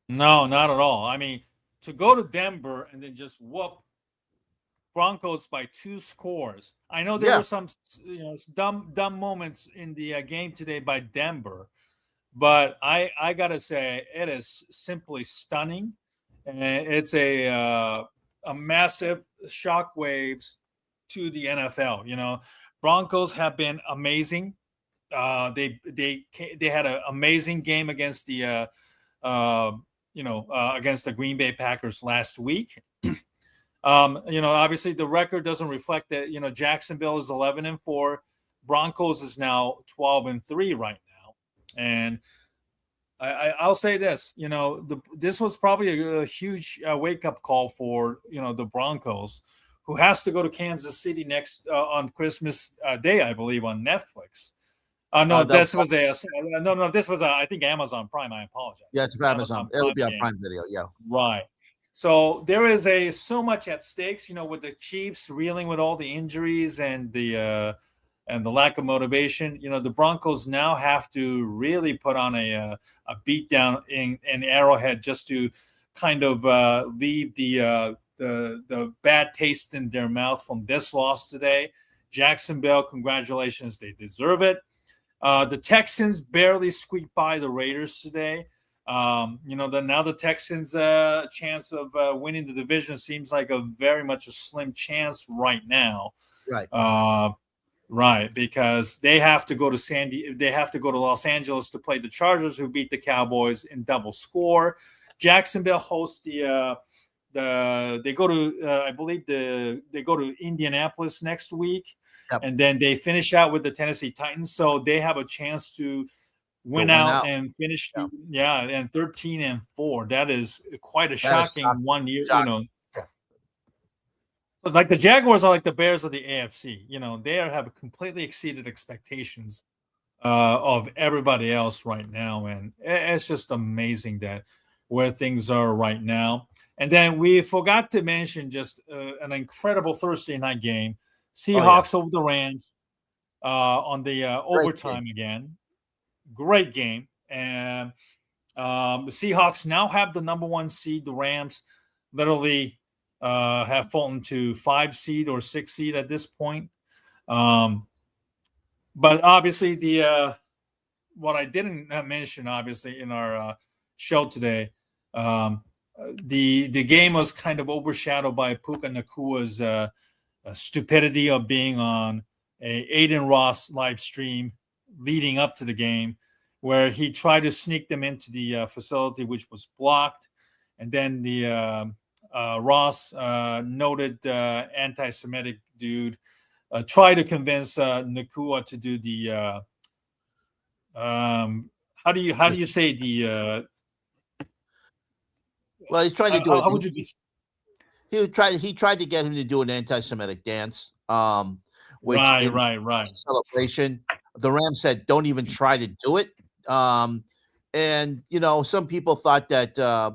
No, not at all. I mean, to go to Denver and then just whoop Broncos by 2 scores. I know there were some dumb moments in the game today by Denver, but I gotta say it is simply stunning, and it's a massive shockwaves to the NFL. Broncos have been amazing. They had an amazing game against the against the Green Bay Packers last week. Obviously the record doesn't reflect that. Jacksonville is 11-4. Broncos is now 12-3 right now. And I'll say this, this was probably a huge wake-up call for, the Broncos, who has to go to Kansas City next on Christmas Day, I believe, on Netflix. This was I think Amazon Prime. I apologize. Yeah, it's Amazon. It'll be on Prime Video. Yeah. Right. So there is so much at stakes, with the Chiefs reeling with all the injuries and the lack of motivation. The Broncos now have to really put on a beat down in Arrowhead just to kind of leave the bad taste in their mouth from this loss today. Jacksonville, congratulations, they deserve it. The Texans barely squeaked by the Raiders today. Now the Texans' chance of winning the division seems like very much a slim chance right now. Right. Right, because they have to go to Los Angeles to play the Chargers, who beat the Cowboys in double score. Jacksonville hosts they go to Indianapolis next week. Yep. And then they finish out with the Tennessee Titans, so they have a chance to win out and finish 13-4. That is quite a shocking 1 year. So like the Jaguars are like the Bears of the AFC. They have completely exceeded expectations of everybody else right now, and it's just amazing that where things are right now. And then we forgot to mention just an incredible Thursday night game. Seahawks over the Rams on the overtime again. Great game. And The Seahawks now have the number 1 seed. The Rams literally have fallen to 5 seed or 6 seed at this point. But obviously, the what I didn't mention, obviously, in our show today, the game was kind of overshadowed by Puka Nakua's stupidity of being on a Aiden Ross live stream leading up to the game, where he tried to sneak them into the facility, which was blocked, and then the Ross, noted anti-Semitic dude, tried to convince Nakua to do the how do you say the Well, he's trying to do it. how would you He tried to get him to do an anti-Semitic dance. Which right celebration. The Rams said, "Don't even try to do it." And some people thought that the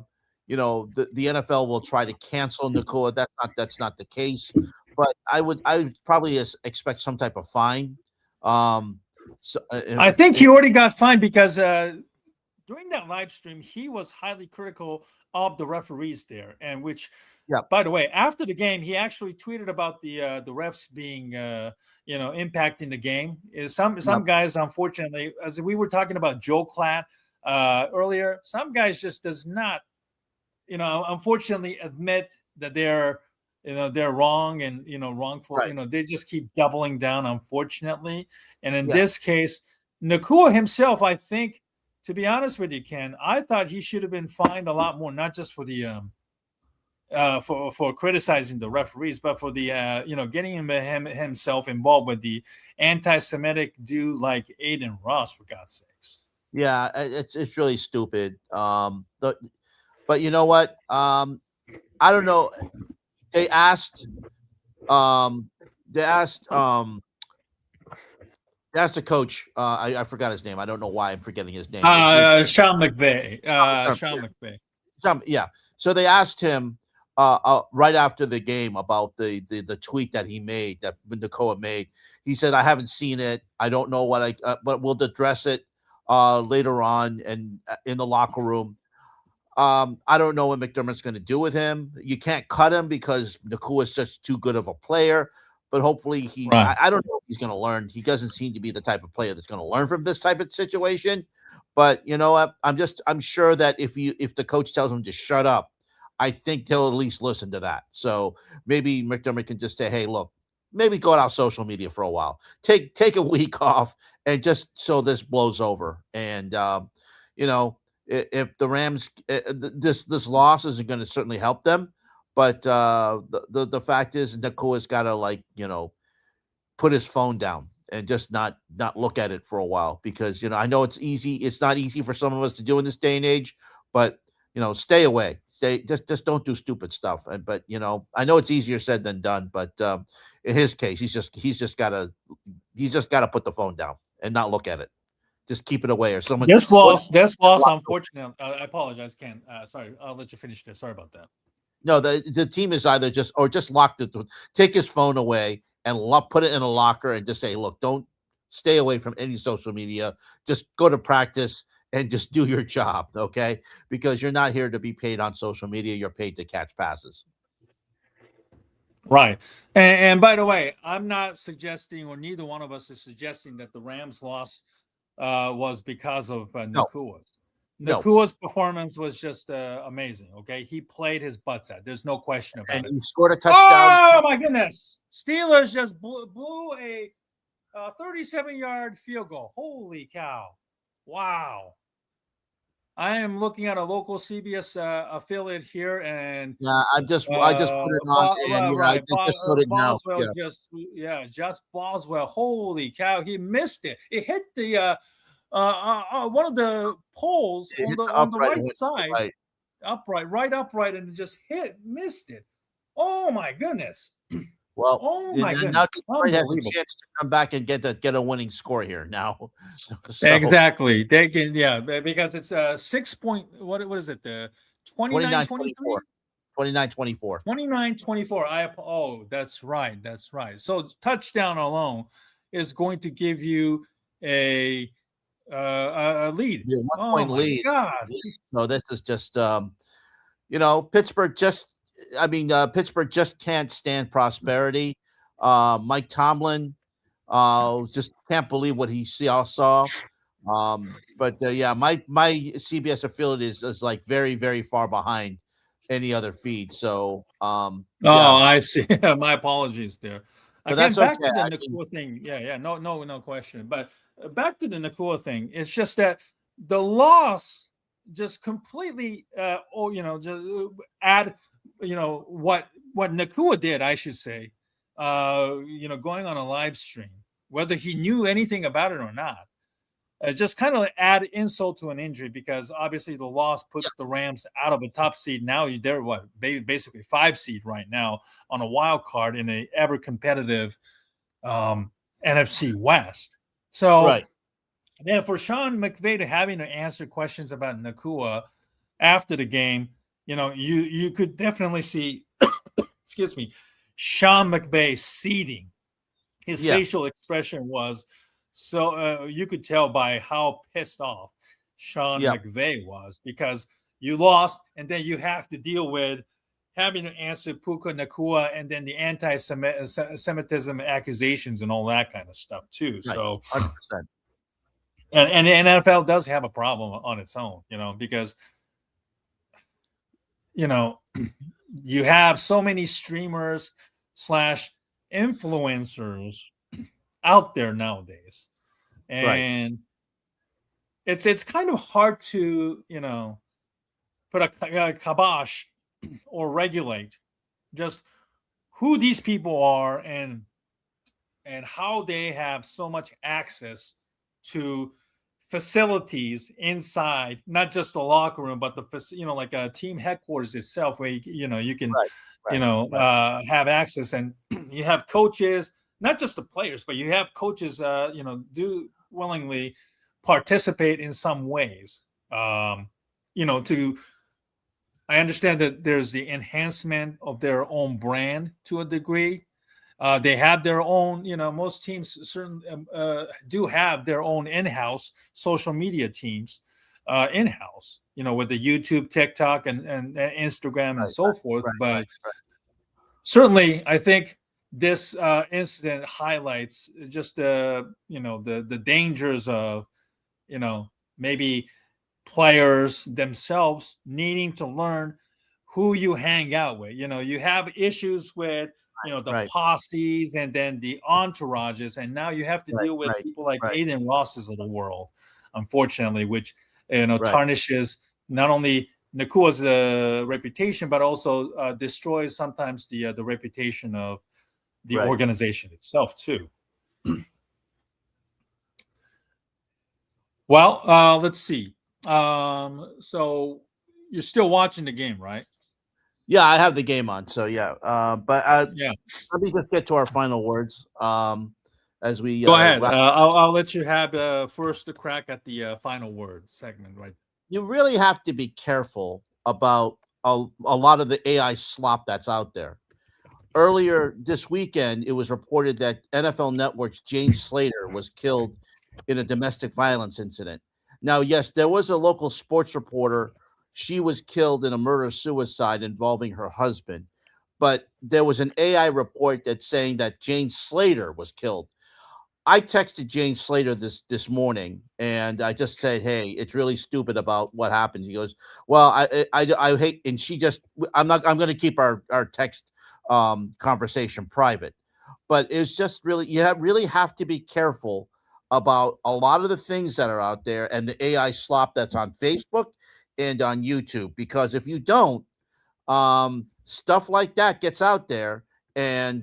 NFL will try to cancel Nakua. That's not the case. But I would probably expect some type of fine. I think he already got fined because during that live stream he was highly critical of the referees there, and which. Yeah. By the way, after the game, he actually tweeted about the refs being, impacting the game. Some guys, unfortunately, as we were talking about Joe Klatt earlier, some guys just does not, unfortunately, admit that they're wrong and wrongful. Right. They just keep doubling down, unfortunately. And in this case, Nakua himself, I think, to be honest with you, Ken, I thought he should have been fined a lot more, not just for the. For criticizing the referees, but for the getting himself involved with the anti-Semitic dude like Aiden Ross, for God's sakes. Yeah, it's really stupid. But you know what? I don't know. They asked the coach. I forgot his name. I don't know why I'm forgetting his name. Sean McVay. Sean McVay. Yeah. So they asked him right after the game about the tweet that he made, that Nakua made. He said, "I haven't seen it. I don't know what but we'll address it later on and in the locker room." I don't know what McDermott's going to do with him. You can't cut him because Nakua is just too good of a player. But hopefully I don't know if he's going to learn. He doesn't seem to be the type of player that's going to learn from this type of situation. But you know what? I'm sure that if the coach tells him to shut up, I think they'll at least listen to that. So maybe McDermott can just say, "Hey, look, maybe go out social media for a while. Take a week off and just so this blows over." And if the Rams, this loss isn't going to certainly help them, but the fact is, Nakua's got to put his phone down and just not look at it for a while, because I know it's easy. It's not easy for some of us to do in this day and age, but stay away. Just don't do stupid stuff. But I know it's easier said than done. But in his case, he's just got to put the phone down and not look at it. Just keep it away, or someone. This loss, unfortunately. I apologize, Ken. Sorry, I'll let you finish there. Sorry about that. No, the team is either just lock take his phone away and put it in a locker and just say, "Look, don't stay away from any social media. Just go to practice and just do your job, okay? Because you're not here to be paid on social media. You're paid to catch passes." Right. And by the way, I'm not suggesting, or neither one of us is suggesting, that the Rams loss was because of Nakua's. Nakua's performance was just amazing, okay? He played his butts out. There's no question about it. And he scored a touchdown. Oh, my goodness. Steelers just blew a 37-yard field goal. Holy cow. Wow. I am looking at a local CBS affiliate here, and I just put it on, and I just put it now. Just Boswell. Holy cow, he missed it. It hit the one of the poles on the right side, upright, and just missed it. Oh my goodness. Well, goodness. Now Detroit has a chance to come back and get a winning score here now. So, exactly. They can, because it's 6 point. What is it? The 29-24. 29-24. 29-24. That's right. So touchdown alone is going to give you a lead. Yeah, 1 Oh point my lead. God! Yeah. No, this is just Pittsburgh Pittsburgh just can't stand prosperity. Mike Tomlin just can't believe what he saw. But yeah, my CBS affiliate is like very, very far behind any other feed. So Oh, yeah, I see. My apologies there. but Again, that's back okay. to the I mean, Nakua thing. Yeah. No question. But back to the Nakua thing. It's just that the loss just completely, just add, what Nakua did, I should say, going on a live stream, whether he knew anything about it or not. Just kind of add insult to an injury because obviously the loss puts the Rams out of a top seed. Now they're basically 5 seed right now on a wild card in a ever competitive NFC West. So right. then for Sean McVay to having to answer questions about Nakua after the game, you could definitely see, excuse me, Sean McVay seething. His Yeah, facial expression was so you could tell by how pissed off Sean yeah, McVay was because you lost, and then you have to deal with having to answer Puka Nakua and then the anti-Semitism accusations and all that kind of stuff too. right. So, 100%. and the NFL does have a problem on its own, because you know you have so many streamers slash influencers out there nowadays, Right, and it's kind of hard to put a kibosh or regulate just who these people are and how they have so much access to facilities inside not just the locker room but like a team headquarters itself where you can right, right, right, have access, and you have coaches, not just the players, but you have coaches do willingly participate in some ways, to I understand that there's the enhancement of their own brand to a degree. They have their own, most teams do have their own in-house social media teams in-house, with the YouTube, TikTok, and Instagram and right, so forth. right, But right, right. certainly, I think this incident highlights just the dangers of maybe players themselves needing to learn who you hang out with. You have issues with the Right, posses and then the entourages, and now you have to right, deal with right, people like right, Aiden Rosses of the world, unfortunately, which right, tarnishes not only Nakua's reputation but also destroys sometimes the reputation of the right. organization itself too. Well, let's see. So you're still watching the game, right? Yeah, I have the game on, so yeah. But Yeah. let me just get to our final words. As we Go ahead. wrap. I'll let you have first a crack at the final word segment, right? You really have to be careful about a lot of the AI slop that's out there. Earlier this weekend, it was reported that NFL Network's Jane Slater was killed in a domestic violence incident. Now, yes, there was a local sports reporter. She was killed in a murder suicide involving her husband. But there was an AI report that's saying that Jane Slater was killed. I texted Jane Slater this morning, and I just said, "Hey, it's really stupid about what happened." He goes, "Well, I hate," and she just, I'm going to keep our text conversation private, but it's just really really have to be careful about a lot of the things that are out there and the AI slop that's on Facebook and on YouTube, because if you don't, stuff like that gets out there, and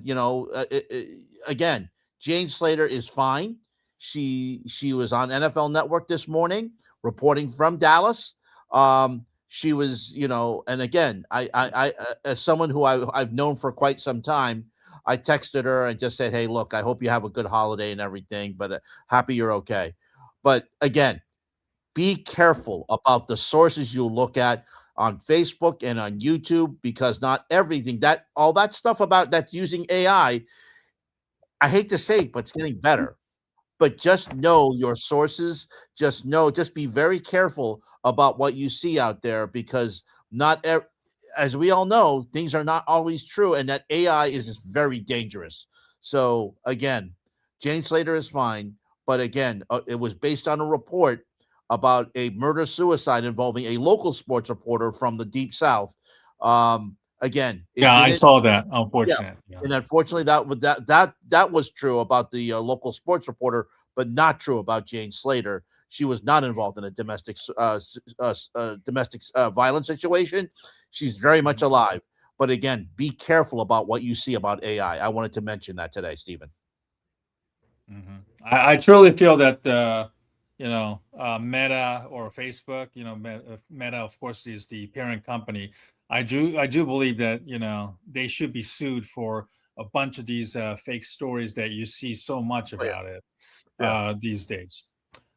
again, Jane Slater is fine. She was on NFL Network this morning reporting from Dallas. She was, and again, I as someone who I've known for quite some time, I texted her and just said, "Hey, look, I hope you have a good holiday and everything, but happy you're okay." But again, be careful about the sources you look at on Facebook and on YouTube, because not everything that all that stuff about that's using AI, I hate to say it, but it's getting better. but just know your sources. Just be very careful about what you see out there, because as we all know, things are not always true, and that AI is just very dangerous. So again, Jane Slater is fine, but again, it was based on a report about a murder-suicide involving a local sports reporter from the Deep South. Again, I saw that. Unfortunately, and unfortunately, that was true about the local sports reporter, but not true about Jane Slater. She was not involved in a domestic violence situation. She's very much alive. But again, be careful about what you see about AI. I wanted to mention that today, Stephen. I truly feel that Meta or Facebook, Meta, of course, is the parent company. I do believe that they should be sued for a bunch of these fake stories that you see so much about these days.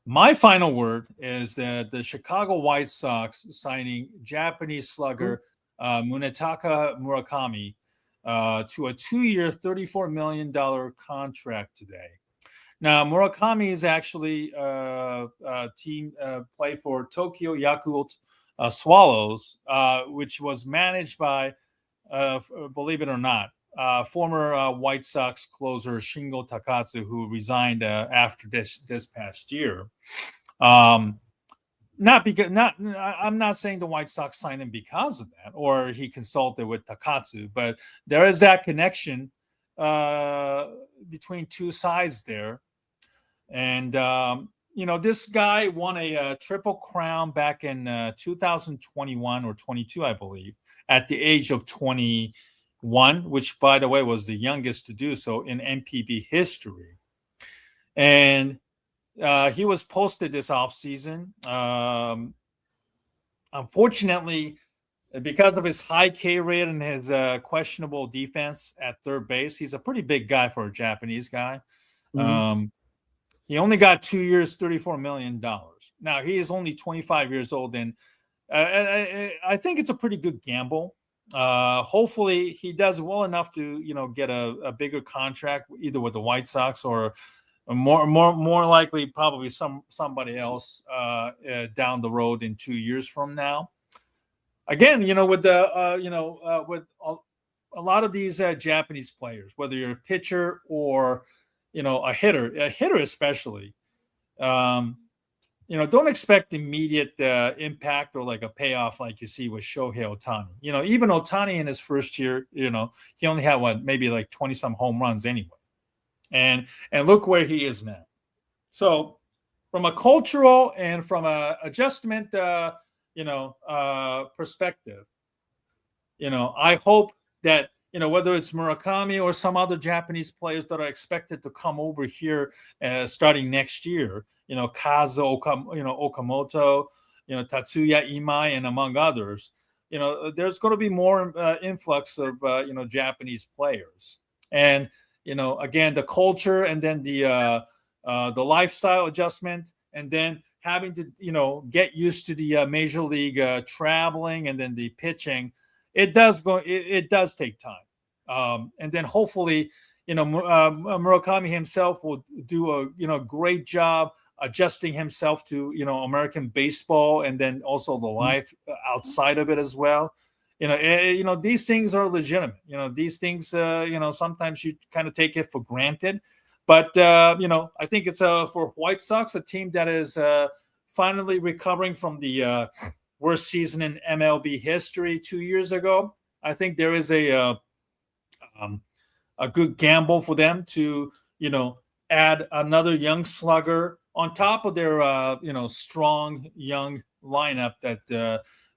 My final word is that the Chicago White Sox signing Japanese slugger Munetaka Murakami to a 2-year, $34 million contract today. Now, Murakami is actually team play for Tokyo Yakult Swallows, which was managed by, believe it or not, former White Sox closer Shingo Takatsu, who resigned after this past year. I'm not saying the White Sox signed him because of that, or he consulted with Takatsu, but there is that connection between two sides there. And this guy won a Triple Crown back in 2021 or 22, I believe, at the age of 21, which, by the way, was the youngest to do so in NPB history. And he was posted this offseason. Unfortunately, because of his high K rate and his questionable defense at third base, he's a pretty big guy for a Japanese guy. He only got 2 years, $34 million. Now, he is only 25 years old, and I think it's a pretty good gamble. Hopefully, he does well enough to, get a bigger contract, either with the White Sox or more likely probably somebody else down the road in 2 years from now. Again, with the with a lot of these Japanese players, whether you're a pitcher or a hitter especially, don't expect immediate impact or like a payoff like you see with Shohei Ohtani. Even Ohtani in his first year, he only had maybe like 20 some home runs anyway, and look where he is now. So from a cultural and from a adjustment, perspective, I hope that. Whether it's Murakami or some other Japanese players that are expected to come over here starting next year, Kazu Okamoto, Tatsuya Imai, and among others, there's going to be more influx of, Japanese players. And, again, the culture and then the lifestyle adjustment, and then having to, get used to the major league traveling and then the pitching. It does take time. And then hopefully, Murakami himself will do a great job adjusting himself to, American baseball and then also the life outside of it as well. These things are legitimate. These things, sometimes you kind of take it for granted. But, I think it's for White Sox, a team that is finally recovering from the worst season in MLB history 2 years ago. I think there is a good gamble for them to, add another young slugger on top of their, strong young lineup that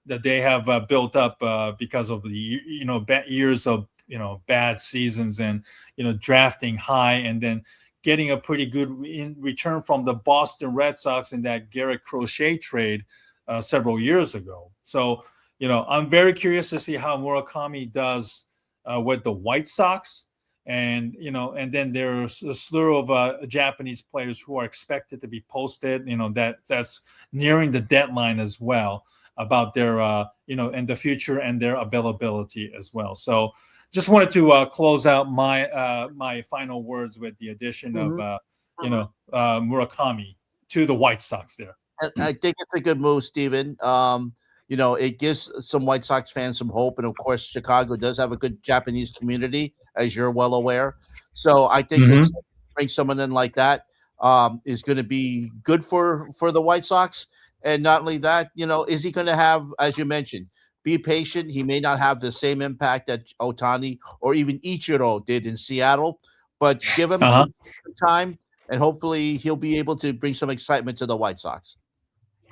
they have built up because of the, years of, bad seasons and, drafting high and then getting a pretty good in return from the Boston Red Sox in that Garrett Crochet trade several years ago. So, I'm very curious to see how Murakami does with the White Sox. And, and then there's a slew of Japanese players who are expected to be posted, that's nearing the deadline as well about their, in the future and their availability as well. So just wanted to close out my final words with the addition of Murakami to the White Sox there. I think it's a good move, Steven. It gives some White Sox fans some hope. And of course, Chicago does have a good Japanese community, as you're well aware. So I think bring someone in like that is going to be good for the White Sox. And not only that, is he going to have, as you mentioned, be patient. He may not have the same impact that Otani or even Ichiro did in Seattle, but give him some time, and hopefully he'll be able to bring some excitement to the White Sox.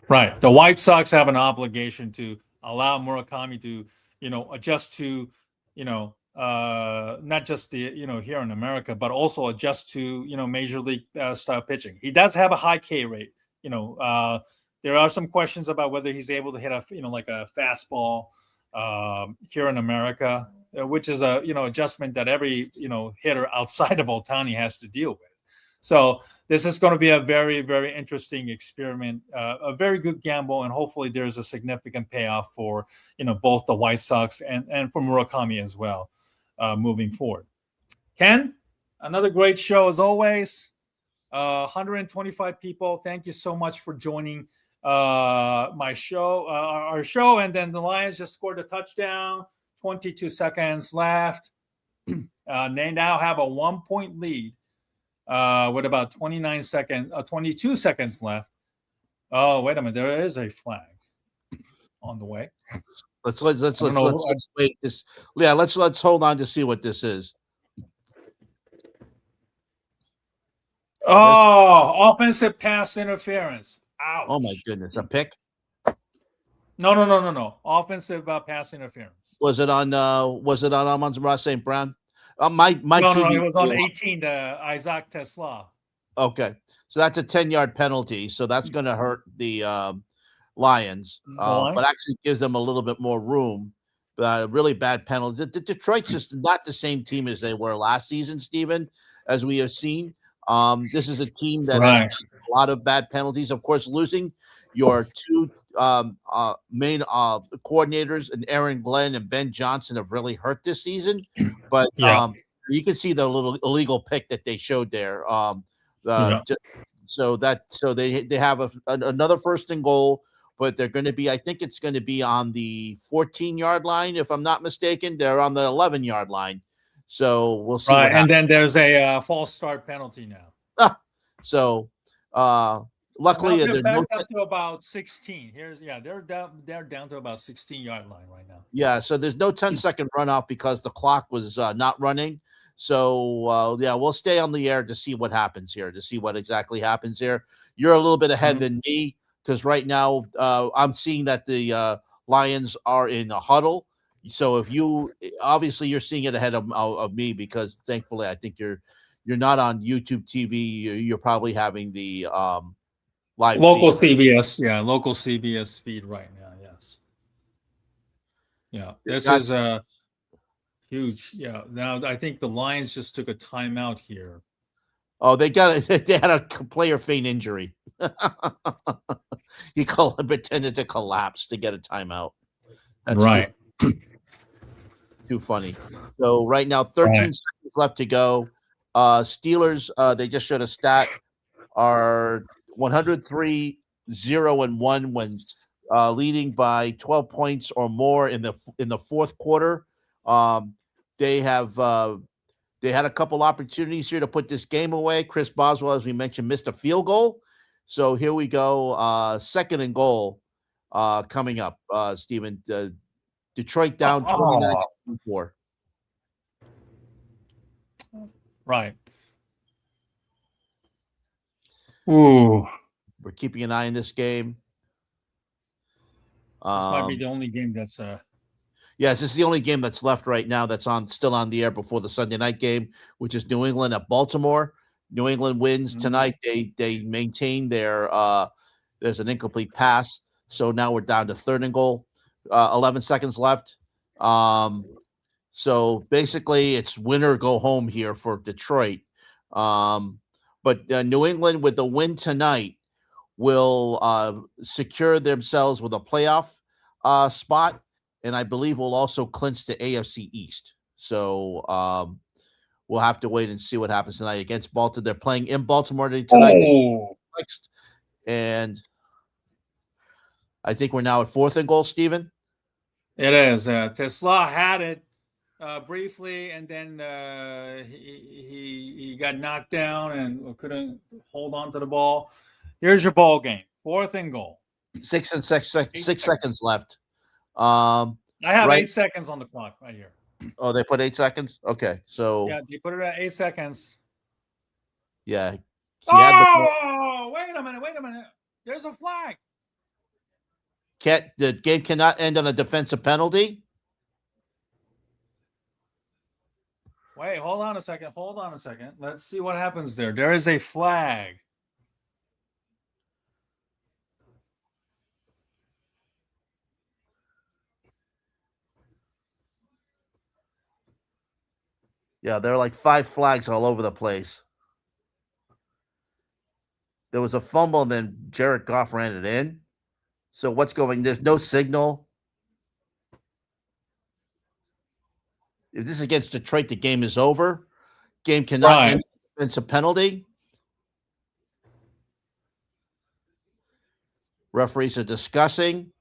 Right. The White Sox have an obligation to allow Murakami to, adjust to, not just the, here in America, but also adjust to, major league style pitching. He does have a high K rate. There are some questions about whether he's able to hit like a fastball here in America, which is a, adjustment that every, hitter outside of Otani has to deal with. So this is going to be a very, very interesting experiment, a very good gamble, and hopefully there's a significant payoff for, both the White Sox and for Murakami as well, moving forward. Ken, another great show as always. 125 people. Thank you so much for joining my show, our show. And then the Lions just scored a touchdown, 22 seconds left. They now have a 1-point lead with about 22 seconds left. Oh, wait a minute. There is a flag on the way. Let's wait this. Yeah, let's hold on to see what this is. Oh, offensive pass interference. Ouch. Oh my goodness, a pick? No. Offensive pass interference. Was it on Amon-Ra St. Brown? My TV, it was on 18 to Isaac Tesla. Okay, so that's a 10-yard penalty. So that's going to hurt the Lions, but actually gives them a little bit more room. Really bad penalty. The Detroit's just not the same team as they were last season, Steven, as we have seen. This is a team that has a lot of bad penalties. Of course, losing your two main coordinators, and Aaron Glenn and Ben Johnson, have really hurt this season. But you can see the little illegal pick that they showed there. So they have another first and goal, but they're going to be, I think it's going to be on the 14-yard line, if I'm not mistaken. They're on the 11-yard line. So we'll see. Right, and then there's a false start penalty now. Luckily they're back up to about 16. They're down to about 16-yard line right now. Yeah, so there's no 10-second runoff because the clock was not running. So we'll stay on the air to see what happens here, to see what exactly happens here. You're a little bit ahead than me, because right now I'm seeing that the Lions are in a huddle. So if you're seeing it ahead of me, because thankfully I think you're not on YouTube TV. You're probably having the live local feed. CBS, local CBS feed right now. Yes, this is a huge. Yeah, now I think the Lions just took a timeout here. Oh, they had a player feign injury. He pretended to collapse to get a timeout. That's right. Too funny. So right now, 13 seconds left to go. Steelers, they just showed a stat, are 103-0-1 when leading by 12 points or more in the fourth quarter. They had a couple opportunities here to put this game away. Chris Boswell, as we mentioned, missed a field goal. So here we go. Second and goal coming up. Steven, Detroit down 29-4. Right. Ooh. We're keeping an eye on this game. This might be the only game that's Yes, this is the only game that's left right now that's still on the air before the Sunday night game, which is New England at Baltimore. New England wins tonight. They maintain their there's an incomplete pass. So now we're down to third and goal. 11 seconds left. So basically it's win or go home here for Detroit. But New England, with the win tonight, will secure themselves with a playoff spot, and I believe will also clinch the AFC East. So we'll have to wait and see what happens tonight against Baltimore. They're playing in Baltimore tonight. Oh, And I think we're now at 4th and goal, Steven. it is. Tesla had it briefly, and then he got knocked down and couldn't hold on to the ball. Here's your ball game. 4th and goal. 6 seconds left. I have Right. 8 seconds on the clock right here. Oh, they put 8 seconds? Okay. So, Yeah, they put it at 8 seconds. yeah. He had Oh, wait a minute. There's a flag. the game cannot end on a defensive penalty. Wait, hold on a second. Let's see what happens there. There is a flag. Yeah, there are like 5 flags all over the place. There was a fumble, and then Jared Goff ran it in. So what's going? There's no signal. If this is against Detroit, the game is over. Game cannot end. It's a penalty. Referees are discussing.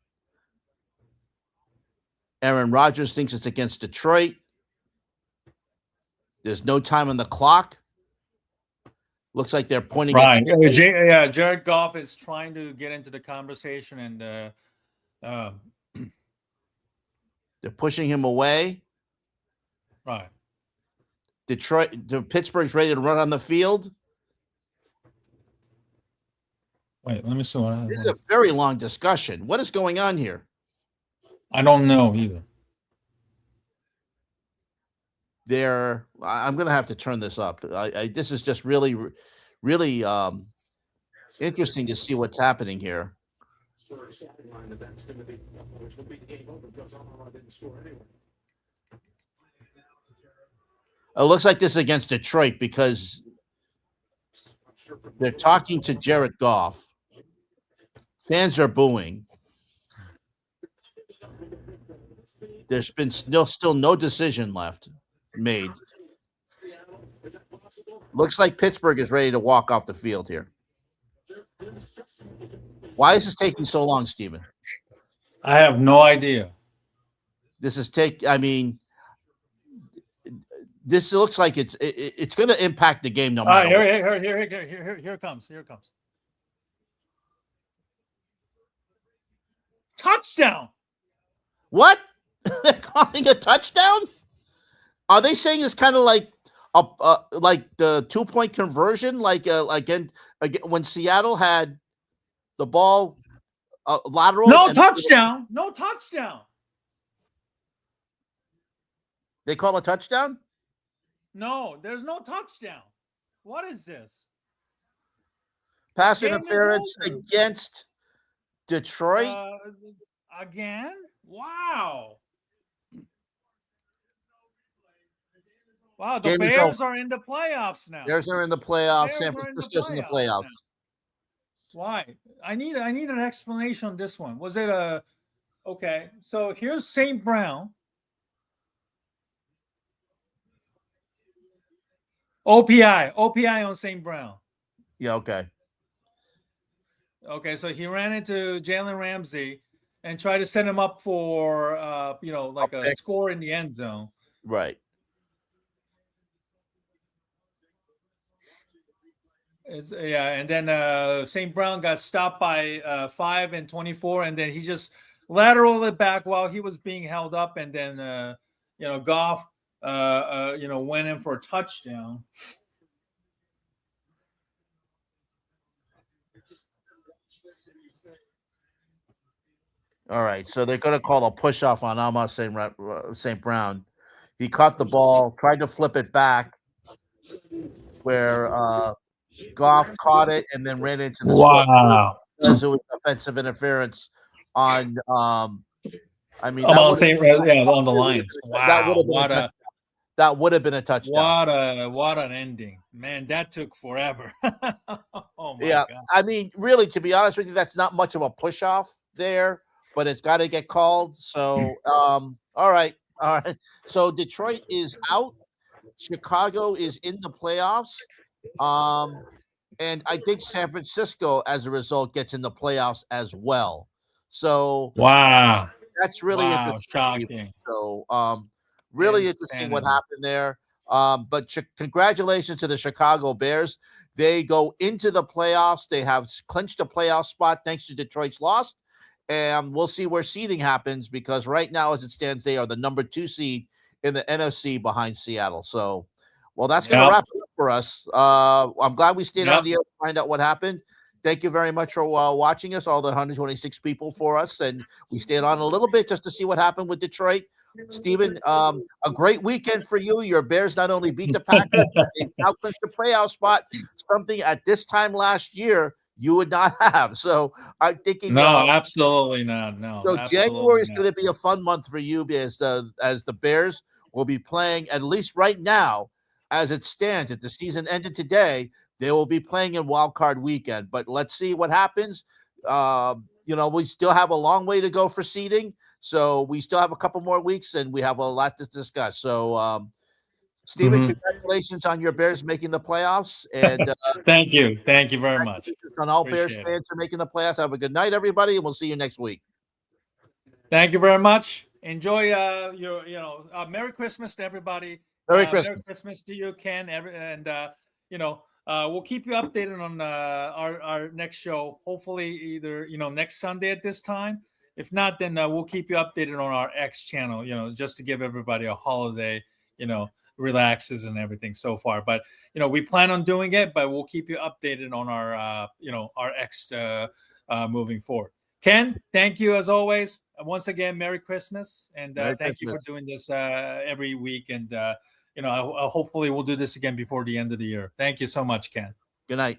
Aaron Rodgers thinks it's against Detroit. There's no time on the clock. Looks like they're pointing Right. Yeah, Jared Goff is trying to get into the conversation, and they're pushing him away. right. Pittsburgh's ready to run on the field. Wait, let me see what This is a very long discussion. What is going on here? I don't know either. I'm going to have to turn this up. This is just really, really interesting to see what's happening here. It looks like this is against Detroit because they're talking to Jared Goff. Fans are booing. There's been still no decision made. Looks like Pittsburgh is ready to walk off the field here. Why is this taking so long, Steven? I have no idea. This looks like it's going to impact the game no matter what. Here it comes. Touchdown. What? They're calling a touchdown? Are they saying it's kind of like the 2-point conversion, again when Seattle had the ball lateral? No touchdown. They call a touchdown? No, there's no touchdown. What is this? Pass interference against Detroit? Again? Wow. Wow, the Bears are in the playoffs now. Bears are in the playoffs. San Francisco's in the playoffs. Now. Why? I need an explanation on this one. Was it okay? So here's St. Brown. OPI on St. Brown. Yeah, okay. Okay, so he ran into Jalen Ramsey and tried to set him up for a score in the end zone. Right. And then St. Brown got stopped by 5 and 24, and then he just lateraled it back while he was being held up, and then Goff went in for a touchdown. All right, so they're going to call a push off on Amos St. Brown. He caught the ball, tried to flip it back, where Goff caught it and then ran into the wow. Because it was offensive interference on. On the Lions. Wow, that would have been a touchdown. What an ending, man! That took forever. Oh my God. I mean, really, to be honest with you, that's not much of a push off there, but it's got to get called. So, all right. So Detroit is out. Chicago is in the playoffs. And I think San Francisco, as a result, gets in the playoffs as well. So Wow. that's really Wow. interesting. Shocking. So really interesting what Insanity. happened there. But congratulations to the Chicago Bears. They go into the playoffs. They have clinched a playoff spot thanks to Detroit's loss. And we'll see where seeding happens, because right now, as it stands, they are the number 2 seed in the NFC behind Seattle. So, well, that's going to wrap it up for us. I'm glad we stayed on the air to find out what happened. Thank you very much for watching us, all the 126 people for us. And we stayed on a little bit just to see what happened with Detroit. Steven, a great weekend for you. Your Bears not only beat the Packers, they now clinched the playoff spot, something at this time last year you would not have. So I'm thinking no, absolutely not. No. So absolutely January is not. going to be a fun month for you, as the Bears will be playing, at least right now, as it stands. If the season ended today, they will be playing in Wild Card Weekend. But let's see what happens. We still have a long way to go for seeding, so we still have a couple more weeks, and we have a lot to discuss. So, Steven, congratulations on your Bears making the playoffs. And thank you very much. On all Bears fans for making the playoffs. Have a good night, everybody, and we'll see you next week. Thank you very much. Enjoy your Merry Christmas to everybody. Merry Christmas. Merry Christmas to you, Ken. We'll keep you updated on our next show. Hopefully, either next Sunday at this time. If not, then we'll keep you updated on our X channel. Just to give everybody a holiday. Relaxes and everything so far. But we plan on doing it. But we'll keep you updated on our our X moving forward. Ken, thank you as always. Once again, Merry Christmas, and thank you for doing this every week. And hopefully we'll do this again before the end of the year. Thank you so much, Ken. Good night.